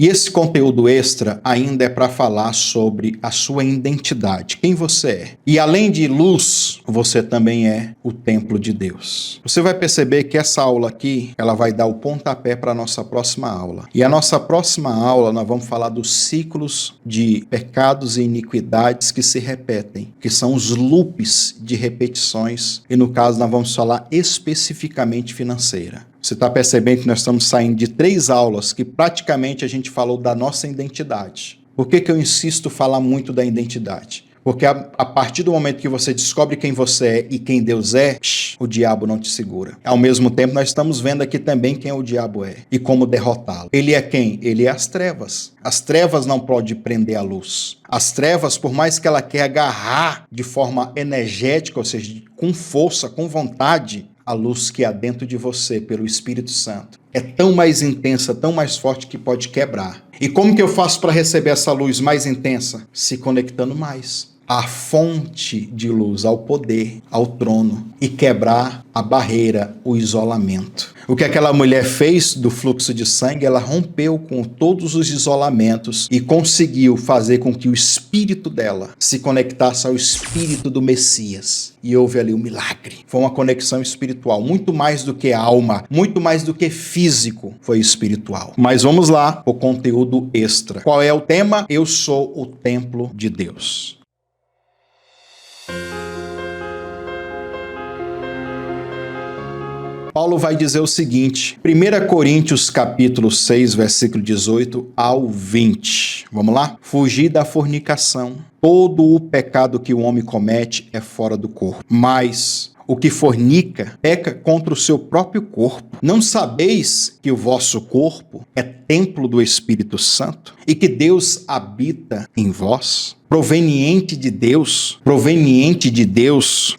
E esse conteúdo extra ainda é para falar sobre a sua identidade, quem você é. E além de luz, você também é o templo de Deus. Você vai perceber que essa aula aqui, ela vai dar o pontapé para a nossa próxima aula. E a nossa próxima aula, nós vamos falar dos ciclos de pecados e iniquidades que se repetem, que são os loops de repetições. E no caso, nós vamos falar especificamente financeira. Você está percebendo que nós estamos saindo de 3 aulas que praticamente a gente falou da nossa identidade. Por que eu insisto falar muito da identidade? Porque a partir do momento que você descobre quem você é e quem Deus é, o diabo não te segura. Ao mesmo tempo, nós estamos vendo aqui também quem o diabo é e como derrotá-lo. Ele é quem? Ele é as trevas. As trevas não podem prender a luz. As trevas, por mais que ela quer agarrar de forma energética, ou seja, com força, com vontade, a luz que há dentro de você pelo Espírito Santo é tão mais intensa, tão mais forte que pode quebrar. E como que eu faço para receber essa luz mais intensa? Se conectando mais à fonte de luz, ao poder, ao trono e quebrar a barreira, o isolamento. O que aquela mulher fez do fluxo de sangue, ela rompeu com todos os isolamentos e conseguiu fazer com que o espírito dela se conectasse ao espírito do Messias. E houve ali um milagre. Foi uma conexão espiritual, muito mais do que alma, muito mais do que físico, foi espiritual. Mas vamos lá, o conteúdo extra. Qual é o tema? Eu sou o templo de Deus. Paulo vai dizer o seguinte, 1 Coríntios capítulo 6, versículo 18 ao 20. Vamos lá? Fugir da fornicação. Todo o pecado que o homem comete é fora do corpo, mas o que fornica peca contra o seu próprio corpo. Não sabeis que o vosso corpo é templo do Espírito Santo e que Deus habita em vós? Proveniente de Deus,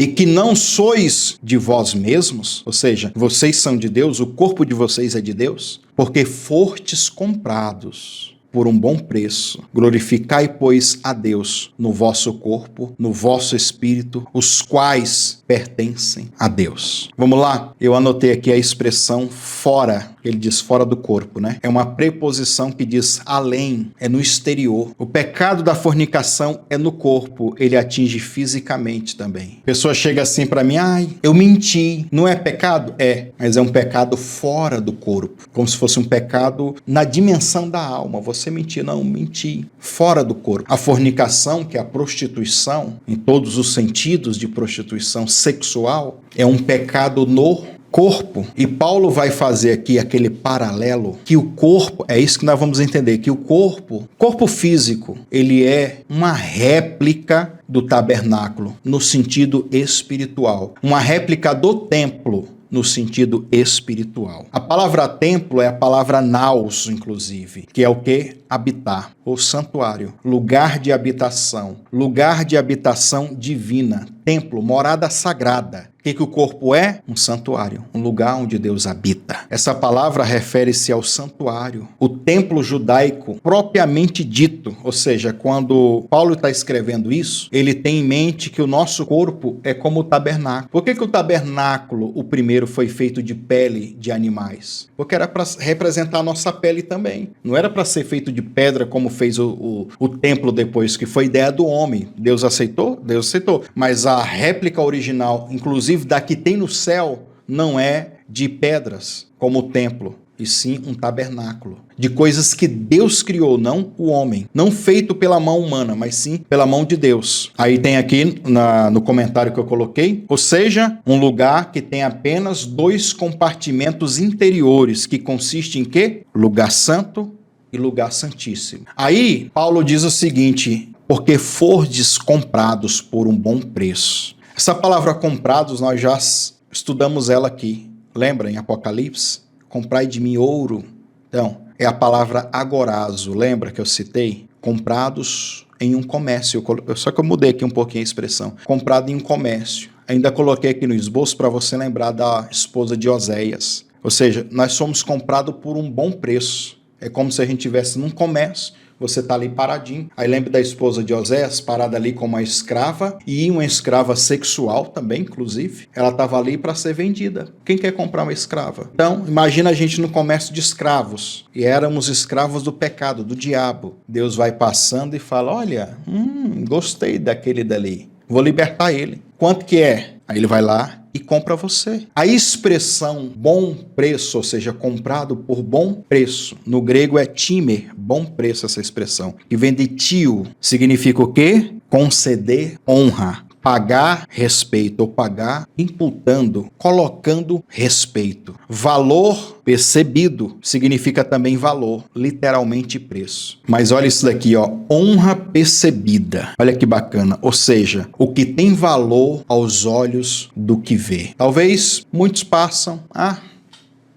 e que não sois de vós mesmos, ou seja, vocês são de Deus, o corpo de vocês é de Deus, porque fostes comprados por um bom preço. Glorificai, pois, a Deus no vosso corpo, no vosso espírito, os quais pertencem a Deus. Vamos lá? Eu anotei aqui a expressão fora. Ele diz fora do corpo, né? É uma preposição que diz além, é no exterior. O pecado da fornicação é no corpo, ele atinge fisicamente também. A pessoa chega assim para mim, eu menti. Não é pecado? É, mas é um pecado fora do corpo. Como se fosse um pecado na dimensão da alma. Você mentir, não, menti. Fora do corpo. A fornicação, que é a prostituição, em todos os sentidos de prostituição sexual, é um pecado no corpo. E Paulo vai fazer aqui aquele paralelo que o corpo, é isso que nós vamos entender, que o corpo físico, ele é uma réplica do tabernáculo no sentido espiritual, uma réplica do templo no sentido espiritual. A palavra templo é a palavra naos, inclusive, que é o que? Habitar, ou santuário, lugar de habitação divina, templo, morada sagrada, O que o corpo é? Um santuário, um lugar onde Deus habita. Essa palavra refere-se ao santuário, o templo judaico propriamente dito. Ou seja, quando Paulo está escrevendo isso, ele tem em mente que o nosso corpo é como o tabernáculo. Por que o tabernáculo, o primeiro, foi feito de pele de animais? Porque era para representar a nossa pele também. Não era para ser feito de pedra como fez o templo depois, que foi ideia do homem. Deus aceitou? Deus aceitou. Mas a réplica original, inclusive da que tem no céu, não é de pedras, como o templo, e sim um tabernáculo. De coisas que Deus criou, não o homem. Não feito pela mão humana, mas sim pela mão de Deus. Aí tem aqui no comentário que eu coloquei, ou seja, um lugar que tem apenas 2 compartimentos interiores, que consiste em quê? Lugar santo e lugar santíssimo. Aí, Paulo diz o seguinte: porque fordes comprados por um bom preço. Essa palavra comprados, nós já estudamos ela aqui. Lembra em Apocalipse? Comprai de mim ouro. Então, é a palavra agorazo. Lembra que eu citei? Comprados em um comércio. Só que eu mudei aqui um pouquinho a expressão. Comprado em um comércio. Ainda coloquei aqui no esboço para você lembrar da esposa de Oséias. Ou seja, nós somos comprados por um bom preço. É como se a gente estivesse num comércio. Você está ali paradinho. Aí lembra da esposa de Oséias, parada ali como uma escrava, e uma escrava sexual também, inclusive. Ela estava ali para ser vendida. Quem quer comprar uma escrava? Então, imagina a gente no comércio de escravos. E éramos escravos do pecado, do diabo. Deus vai passando e fala: olha, gostei daquele dali. Vou libertar ele. Quanto que é? Aí ele vai lá e compra você. A expressão bom preço, ou seja, comprado por bom preço, no grego é timer, bom preço essa expressão, que vem de tio, significa o quê? Conceder honra. Pagar respeito, ou pagar imputando, colocando respeito. Valor percebido significa também valor, literalmente preço. Mas olha isso daqui, ó, honra percebida. Olha que bacana, ou seja, o que tem valor aos olhos do que vê. Talvez muitos passam,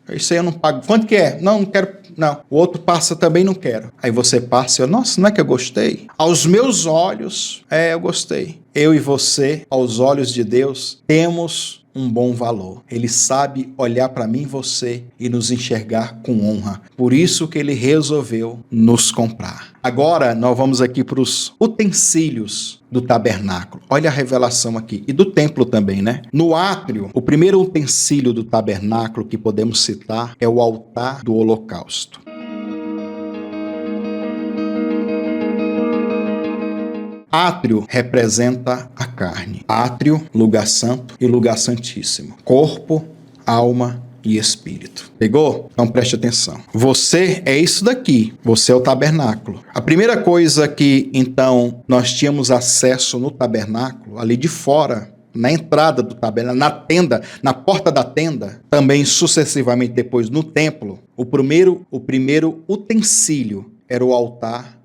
isso aí eu não pago. Quanto que é? Não quero. Não. O outro passa também, não quero. Aí você passa e nossa, não é que eu gostei? Aos meus olhos, eu gostei. Eu e você, aos olhos de Deus, temos um bom valor. Ele sabe olhar para mim e você e nos enxergar com honra. Por isso que ele resolveu nos comprar. Agora, nós vamos aqui para os utensílios do tabernáculo. Olha a revelação aqui. E do templo também, né? No átrio, o primeiro utensílio do tabernáculo que podemos citar é o altar do holocausto. Átrio representa a carne. Átrio, lugar santo e lugar santíssimo. Corpo, alma e espírito. Pegou? Então preste atenção. Você é isso daqui. Você é o tabernáculo. A primeira coisa que, então, nós tínhamos acesso no tabernáculo, ali de fora, na entrada do tabernáculo, na tenda, na porta da tenda, também sucessivamente depois no templo, o primeiro utensílio era o altar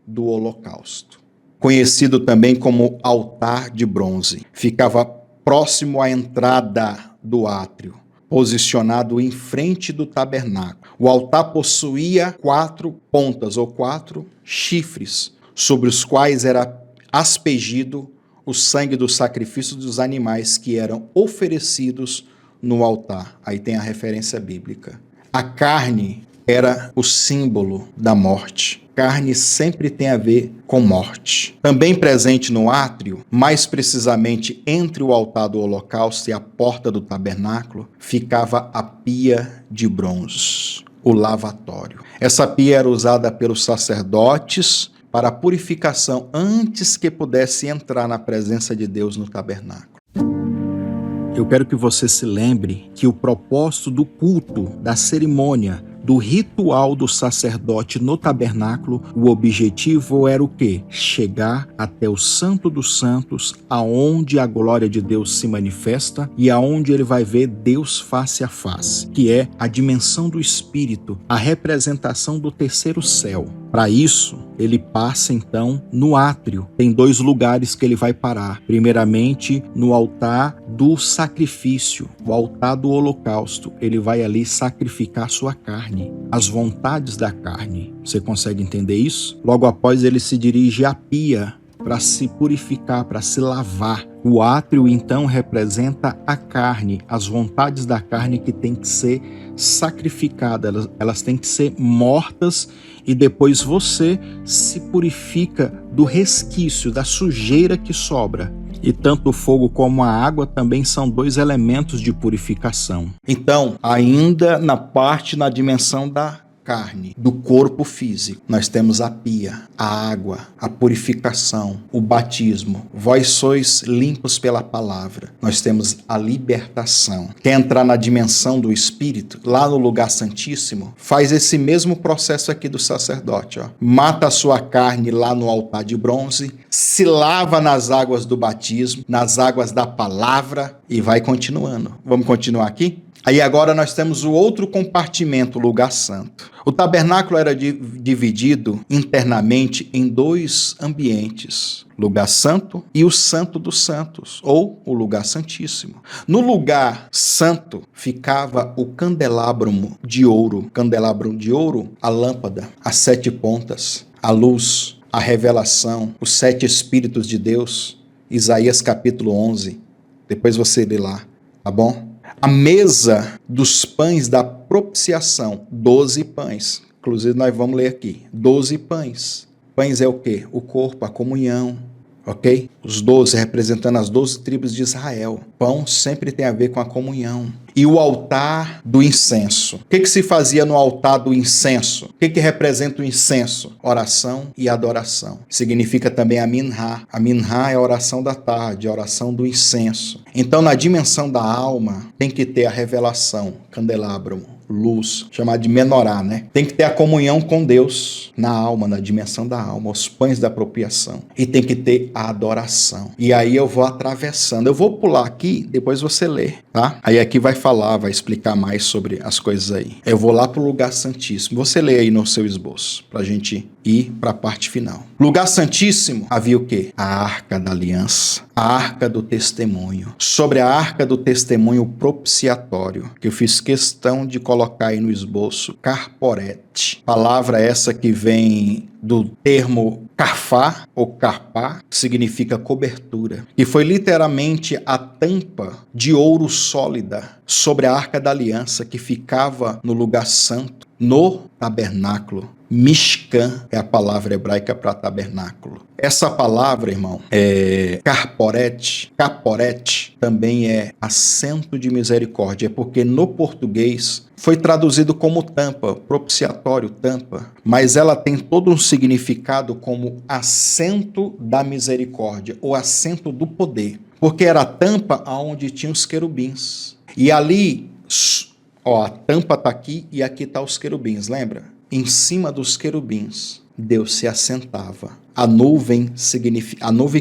do holocausto, conhecido também como altar de bronze. Ficava próximo à entrada do átrio, posicionado em frente do tabernáculo. O altar possuía 4 pontas ou 4 chifres, sobre os quais era aspergido o sangue do sacrifício dos animais que eram oferecidos no altar. Aí tem a referência bíblica. A carne era o símbolo da morte. Carne sempre tem a ver com morte. Também presente no átrio, mais precisamente entre o altar do holocausto e a porta do tabernáculo, ficava a pia de bronze, o lavatório. Essa pia era usada pelos sacerdotes para a purificação antes que pudesse entrar na presença de Deus no tabernáculo. Eu quero que você se lembre que o propósito do culto, da cerimônia, do ritual do sacerdote no tabernáculo, o objetivo era o quê? Chegar até o Santo dos Santos, aonde a glória de Deus se manifesta e aonde ele vai ver Deus face a face, que é a dimensão do Espírito, a representação do terceiro céu. Para isso, ele passa então no átrio. Tem 2 lugares que ele vai parar. Primeiramente, no altar do sacrifício, o altar do holocausto. Ele vai ali sacrificar sua carne, as vontades da carne. Você consegue entender isso? Logo após, ele se dirige à pia para se purificar, para se lavar. O átrio, então, representa a carne, as vontades da carne que tem que ser sacrificadas, elas têm que ser mortas e depois você se purifica do resquício, da sujeira que sobra. E tanto o fogo como a água também são dois elementos de purificação. Então, ainda na dimensão da carne, do corpo físico, nós temos a pia, a água, a purificação, o batismo. Vós sois limpos pela palavra. Nós temos a libertação. Quer entrar na dimensão do espírito, lá no lugar santíssimo, faz esse mesmo processo aqui do sacerdote. Mata a sua carne lá no altar de bronze, se lava nas águas do batismo, nas águas da palavra e vai continuando. Vamos continuar aqui? Aí agora nós temos o outro compartimento, o lugar santo. O tabernáculo era dividido internamente em dois ambientes, lugar santo e o santo dos santos, ou o lugar santíssimo. No lugar santo ficava o candelabro de ouro, a lâmpada, as 7 pontas, a luz, a revelação, os 7 Espíritos de Deus, Isaías capítulo 11, depois você lê lá, tá bom? A mesa dos pães da propiciação, 12 pães. Inclusive nós vamos ler aqui, 12 pães. Pães é o quê? O corpo, a comunhão, ok? Os 12 representando as 12 tribos de Israel. Pão sempre tem a ver com a comunhão. E o altar do incenso. O que se fazia no altar do incenso? O que representa o incenso? Oração e adoração. Significa também a minhá. A minhá é a oração da tarde, a oração do incenso. Então, na dimensão da alma, tem que ter a revelação, candelabro, luz, chamado de menorá, né? Tem que ter a comunhão com Deus na alma, na dimensão da alma, os pães da apropriação. E tem que ter a adoração. E aí eu vou atravessando. Eu vou pular aqui, depois você lê, tá? Aí aqui vai explicar mais sobre as coisas aí. Eu vou lá pro lugar santíssimo. Você lê aí no seu esboço, pra gente ir para a parte final. Lugar santíssimo, havia o quê? A arca da aliança, a arca do testemunho. Sobre a arca do testemunho propiciatório, que eu fiz questão de colocar aí no esboço, carporete. Palavra essa que vem do termo carfá ou carpá, que significa cobertura, e foi literalmente a tampa de ouro sólida sobre a arca da aliança que ficava no lugar santo, no tabernáculo. Mishkan é a palavra hebraica para tabernáculo. Essa palavra, irmão, caporete, também é assento de misericórdia, é porque no português foi traduzido como tampa, propiciatório, tampa, mas ela tem todo um significado como assento da misericórdia, ou assento do poder, porque era a tampa onde tinha os querubins. E ali, a tampa está aqui e aqui está os querubins, lembra? Em cima dos querubins, Deus se assentava. A nuvem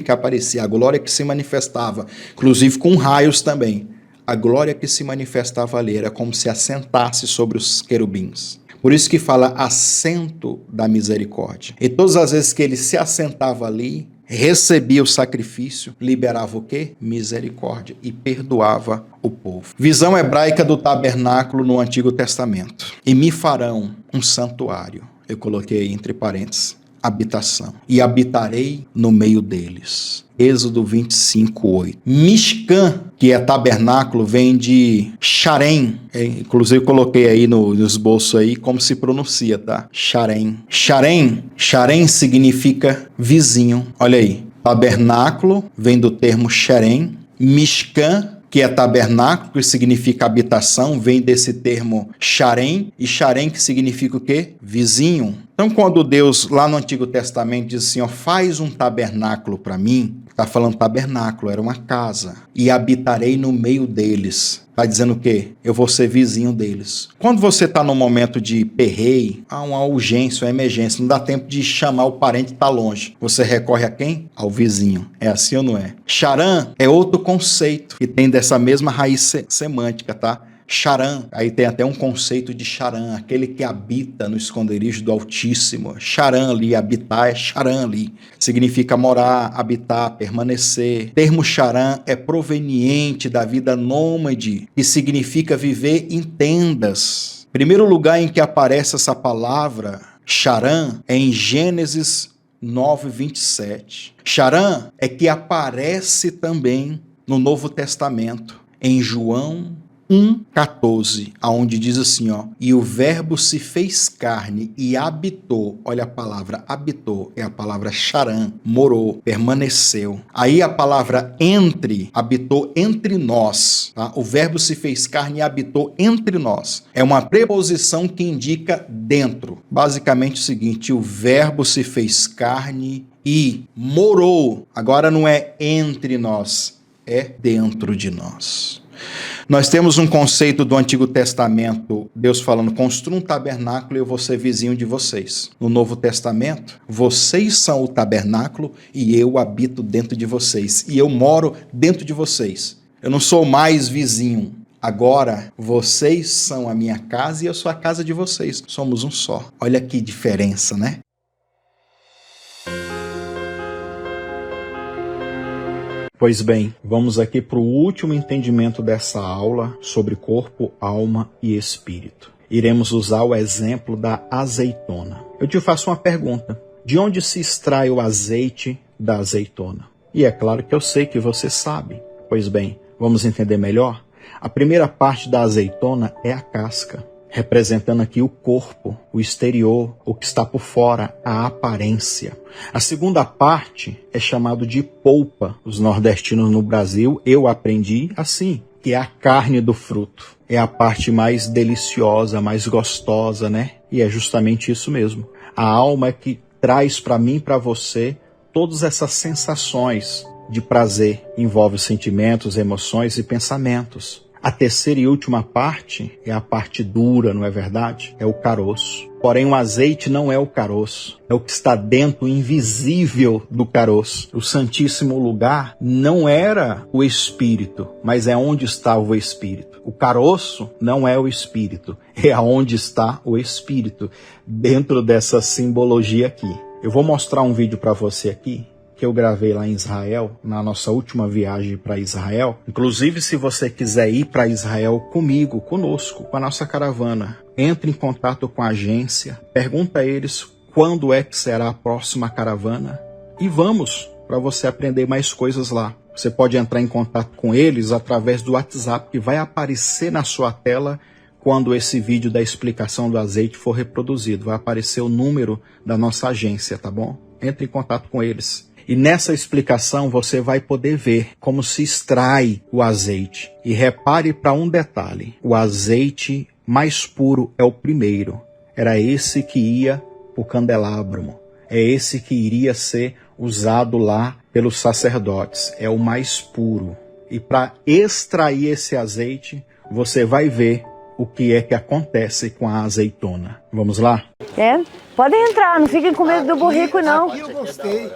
que aparecia, a glória que se manifestava, inclusive com raios também. A glória que se manifestava ali era como se assentasse sobre os querubins. Por isso que fala assento da misericórdia. E todas as vezes que ele se assentava ali, recebia o sacrifício, liberava o quê? Misericórdia e perdoava o povo. Visão hebraica do tabernáculo no Antigo Testamento. E me farão um santuário. Eu coloquei aí entre parênteses, habitação. E habitarei no meio deles. Êxodo 25:8. Mishkan, que é tabernáculo, vem de Sharem. Inclusive coloquei aí no esboço aí como se pronuncia, tá? Sharem. Sharem significa vizinho. Olha aí. Tabernáculo vem do termo Sharem. Mishkan, que é tabernáculo, que significa habitação, vem desse termo Sharem, e Sharem que significa o quê? Vizinho. Então, quando Deus, lá no Antigo Testamento, diz assim, faz um tabernáculo para mim, está falando tabernáculo, era uma casa, e habitarei no meio deles. Está dizendo o quê? Eu vou ser vizinho deles. Quando você está num momento de perreio, há uma urgência, uma emergência, não dá tempo de chamar o parente que está longe. Você recorre a quem? Ao vizinho. É assim ou não é? Charan é outro conceito que tem dessa mesma raiz semântica, tá? Charan, aí tem até um conceito de Charan, aquele que habita no esconderijo do Altíssimo. Charan ali, habitar é Charan ali. Significa morar, habitar, permanecer. O termo Charan é proveniente da vida nômade, que significa viver em tendas. Primeiro lugar em que aparece essa palavra, Charan, é em Gênesis 9:27. Charan é que aparece também no Novo Testamento, em João 1:14, aonde diz assim, ó, e o verbo se fez carne e habitou, olha a palavra habitou, é a palavra charan, morou, permaneceu. Aí a palavra entre, habitou entre nós, tá? O verbo se fez carne e habitou entre nós. É uma preposição que indica dentro. Basicamente o seguinte, o verbo se fez carne e morou. Agora não é entre nós, é dentro de nós. Nós temos um conceito do Antigo Testamento, Deus falando, construa um tabernáculo e eu vou ser vizinho de vocês. No Novo Testamento, vocês são o tabernáculo e eu habito dentro de vocês. E eu moro dentro de vocês. Eu não sou mais vizinho. Agora, vocês são a minha casa e eu sou a casa de vocês. Somos um só. Olha que diferença, né? Pois bem, vamos aqui para o último entendimento dessa aula sobre corpo, alma e espírito. Iremos usar o exemplo da azeitona. Eu te faço uma pergunta. De onde se extrai o azeite da azeitona? E é claro que eu sei que você sabe. Pois bem, vamos entender melhor? A primeira parte da azeitona é a casca, representando aqui o corpo, o exterior, o que está por fora, a aparência. A segunda parte é chamado de polpa. Os nordestinos no Brasil, eu aprendi assim, que é a carne do fruto. É a parte mais deliciosa, mais gostosa, né? E é justamente isso mesmo. A alma é que traz para mim e para você todas essas sensações de prazer. Envolve sentimentos, emoções e pensamentos. A terceira e última parte é a parte dura, não é verdade? É o caroço. Porém, o azeite não é o caroço. É o que está dentro, invisível do caroço. O Santíssimo Lugar não era o Espírito, mas é onde estava o Espírito. O caroço não é o Espírito, é aonde está o Espírito, dentro dessa simbologia aqui. Eu vou mostrar um vídeo para você aqui, que eu gravei lá em Israel, na nossa última viagem para Israel. Inclusive, se você quiser ir para Israel comigo, conosco, com a nossa caravana, entre em contato com a agência, pergunta a eles quando é que será a próxima caravana e vamos, para você aprender mais coisas lá. Você pode entrar em contato com eles através do WhatsApp, que vai aparecer na sua tela quando esse vídeo da explicação do azeite for reproduzido. Vai aparecer o número da nossa agência, tá bom? Entre em contato com eles. E nessa explicação você vai poder ver como se extrai o azeite. E repare para um detalhe, o azeite mais puro é o primeiro. Era esse que ia para o candelabro. É esse que iria ser usado lá pelos sacerdotes. É o mais puro. E para extrair esse azeite, você vai ver o que é que acontece com a azeitona. Vamos lá? É? Podem entrar, não fiquem com medo do burrico, não. aqui eu gostei.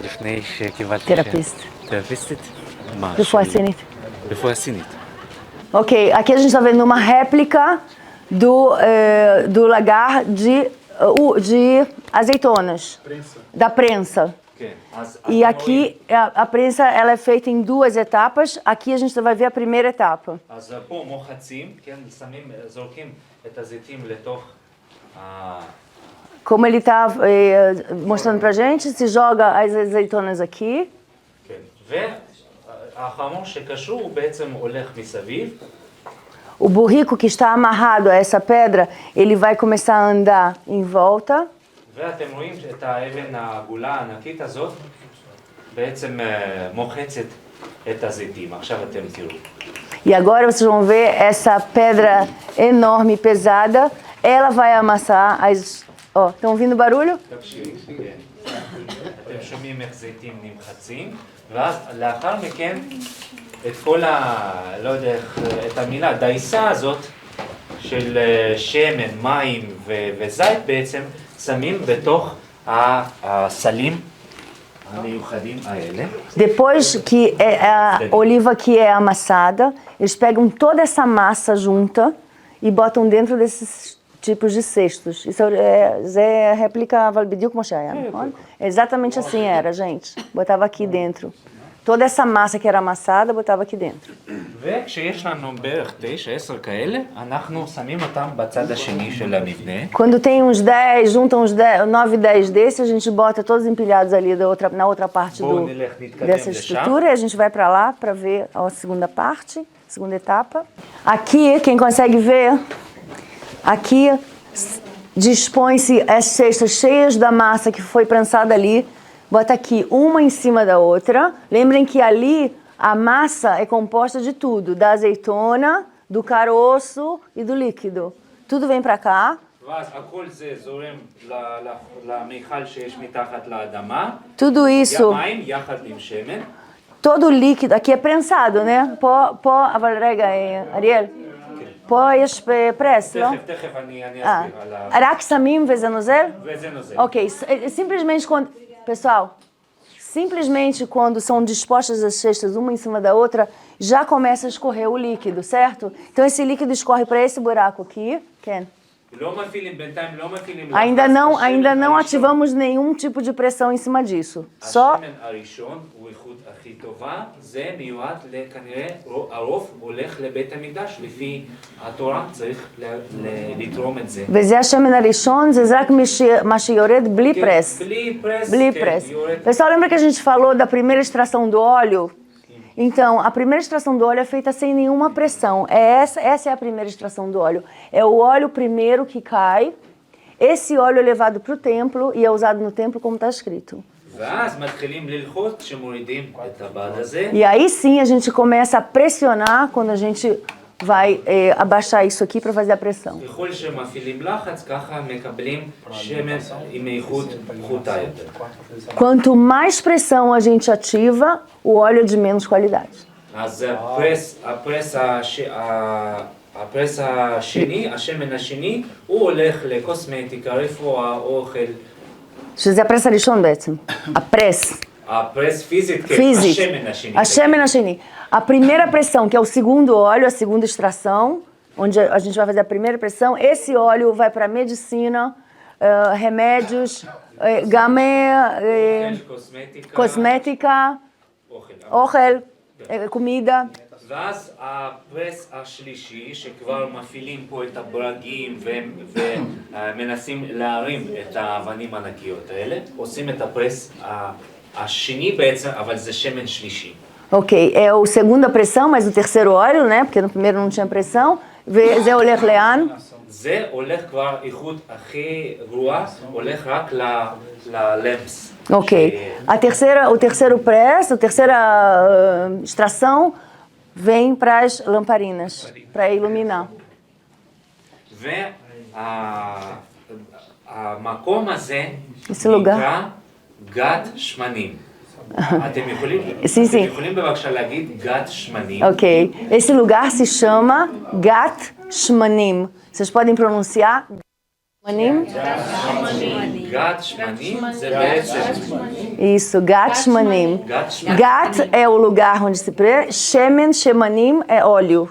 לפני שקיבלתי תרפיסט. מה? רפואה סינית. רפואה סינית. Ok, aqui a gente está vendo uma réplica do lagar de azeitonas. Da prensa. E aqui a prensa ela é feita em duas etapas. Aqui a gente vai ver a primeira etapa. אז פה מוחצים, כן, זורקים את הזיתים לתוך Como ele está mostrando pra gente, se joga as azeitonas aqui. והחמור שקשור הוא בעצם הולך מסביב. O burrico que está amarrado a essa pedra, ele vai começar a andar em volta. ואתם רואים את האבן העגולה הענקית הזאת בעצם מוחצת את הזיתים. עכשיו אתם תראו. E agora vocês vão ver essa pedra enorme, pesada. Ela vai amassar as... Ó, estão ouvindo o barulho? אתם שומעים איך זיתים נמחצים, ואז לאחר מכן את כל לא יודע, את המילה, דייסה הזאת של שמן, מים וזית בעצם שמים בתוך הסלים המיוחדים האלה. Depois que a oliva que é amassada, eles pegam toda essa massa junta e botam dentro desses tipos de cestos. Isso é réplica, bediu como é exatamente assim era, gente. Botava aqui dentro. toda essa massa que era amassada, botava aqui dentro. וכשיש לנו בערך 9-10 כאלה, אנחנו שמים אותם בצד השני של המבנה. Quando tem uns 10, juntam uns 10, 9, 10 desses, a gente bota todos empilhados ali na outra parte dessa estrutura, e a gente vai para lá para ver a segunda parte, segunda etapa. Aqui, quem consegue ver, aqui dispõe-se as cestas cheias da massa que foi prensada ali. Bota aqui uma em cima da outra. Lembrem que ali a massa é composta de tudo, da azeitona, do caroço e do líquido. Tudo vem para cá. ואז הכל זה זורם למיכל שיש מתחת לאדמה. Tudo isso, מים יחד עם שמן. todo o líquido, aqui é prensado, né? אבל רגע, אריאל, פה יש פרס, לא? תכף אני אסביר על רק שמים וזה נוזל? וזה נוזל. Ok, simplesmente quando... Pessoal, simplesmente quando são dispostas as cestas uma em cima da outra, já começa a escorrer o líquido, certo? Então esse líquido escorre para esse buraco aqui. Ken? Ainda não ativamos nenhum tipo de pressão em cima disso. Só וזה השמן הראשון, זה רק מה שיורד בלי פרס. בלי פרס. Pessoal, lembra que a gente falou da primeira extração do óleo? Então, a primeira extração do óleo é feita sem nenhuma pressão. Essa é a primeira extração do óleo. É o óleo primeiro que cai. Esse óleo é levado para o templo e é usado no templo como está escrito. E aí sim a gente começa a pressionar quando a gente vai abaixar isso aqui para fazer a pressão. Quanto mais pressão a gente ativa, o óleo é de menos qualidade. הפרס השני, השמן השני, הוא הולך לקוסמטיקה, רפואה, אוכל. שזה הפרס הראשון בעצם. הפרס. הפרס פיזית, כן, השמן השני. השמן השני. A primeira pressão, que é o segundo óleo, a segunda extração, onde a gente vai fazer a primeira pressão, esse óleo vai para medicina, remédios, cosmética, אוכל, comida. ואז הפרס השלישי, שכבר מפעילים פה את הברגים ומנסים להרים את האבנים הענקיות האלה, עושים את הפרס השני בעצם, אבל זה שמן שלישי. Ok, é a segunda pressão, mas o terceiro óleo, né? Porque no primeiro não tinha pressão. וזה הולך לאן? זה הולך כבר, איכות הכי גרועה, הולך רק ללמפס. Ok, o terceiro press, a terceira extração vem para as lamparinas, para iluminar. והמקום הזה lugar. נקרא גת שמנים. אתם יכולים בבקשה להגיד גת שמנים? Ok, esse lugar se chama Gat Shmanim. Vocês podem pronunciar Shmanim? גת שמנים זה בעצם... Isso, Gat Shmanim. Gat é o lugar onde se prê, Shemen, Shemanim é óleo.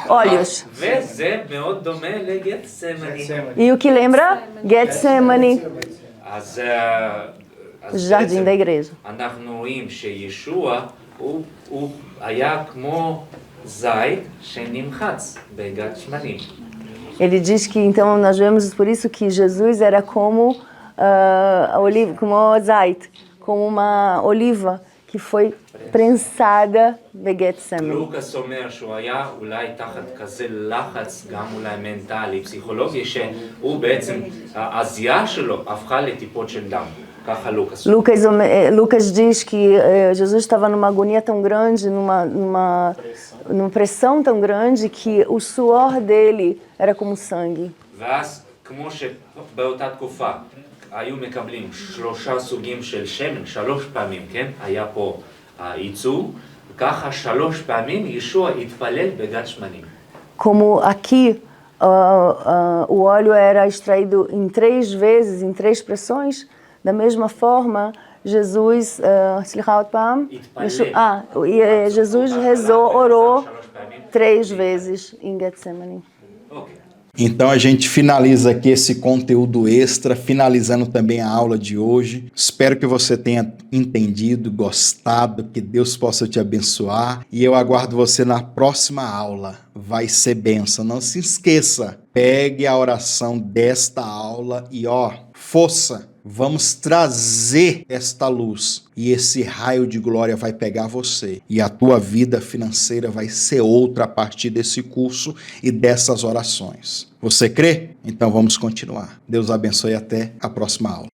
Óleos. וזה מאוד דומה לגתסמני. E o que lembra? Getsemani, אז jardim da igreja. אנחנו רואים שישוע הוא היה כמו זית שנמחץ בגת שמנים. Ele diz que, então, nós vemos por isso que Jesus era como a oliva, como zait, como uma oliva que foi prensada בגתסמני. לוקאס אומר שהוא היה אולי תחת כזה לחץ, גם אולי מנטלי, פסיכולוגי, שהוא בעצם, העשייה שלו הפכה לטיפות של דם. ככה לוקאס. Lucas diz que Jesus estava numa agonia tão grande, numa pressão tão grande, que o suor dele era como sangue. ואז, כמו שבאותה תקופה היו מקבלים 3 סוגים של שמן, 3 פעמים, כן? היה פה ייצור, וככה 3 פעמים ישוע התפלל בגת שמנים. Como aqui o óleo era extraído em 3 vezes, em 3 pressões, da mesma forma, Jesus, Jesus rezou, orou 3 vezes em Getsemane. Então a gente finaliza aqui esse conteúdo extra, finalizando também a aula de hoje. Espero que você tenha entendido, gostado, que Deus possa te abençoar. E eu aguardo você na próxima aula. Vai ser bênção. Não se esqueça, pegue a oração desta aula e força! Vamos trazer esta luz e esse raio de glória vai pegar você e a tua vida financeira vai ser outra a partir desse curso e dessas orações. Você crê? Então vamos continuar. Deus abençoe e até a próxima aula.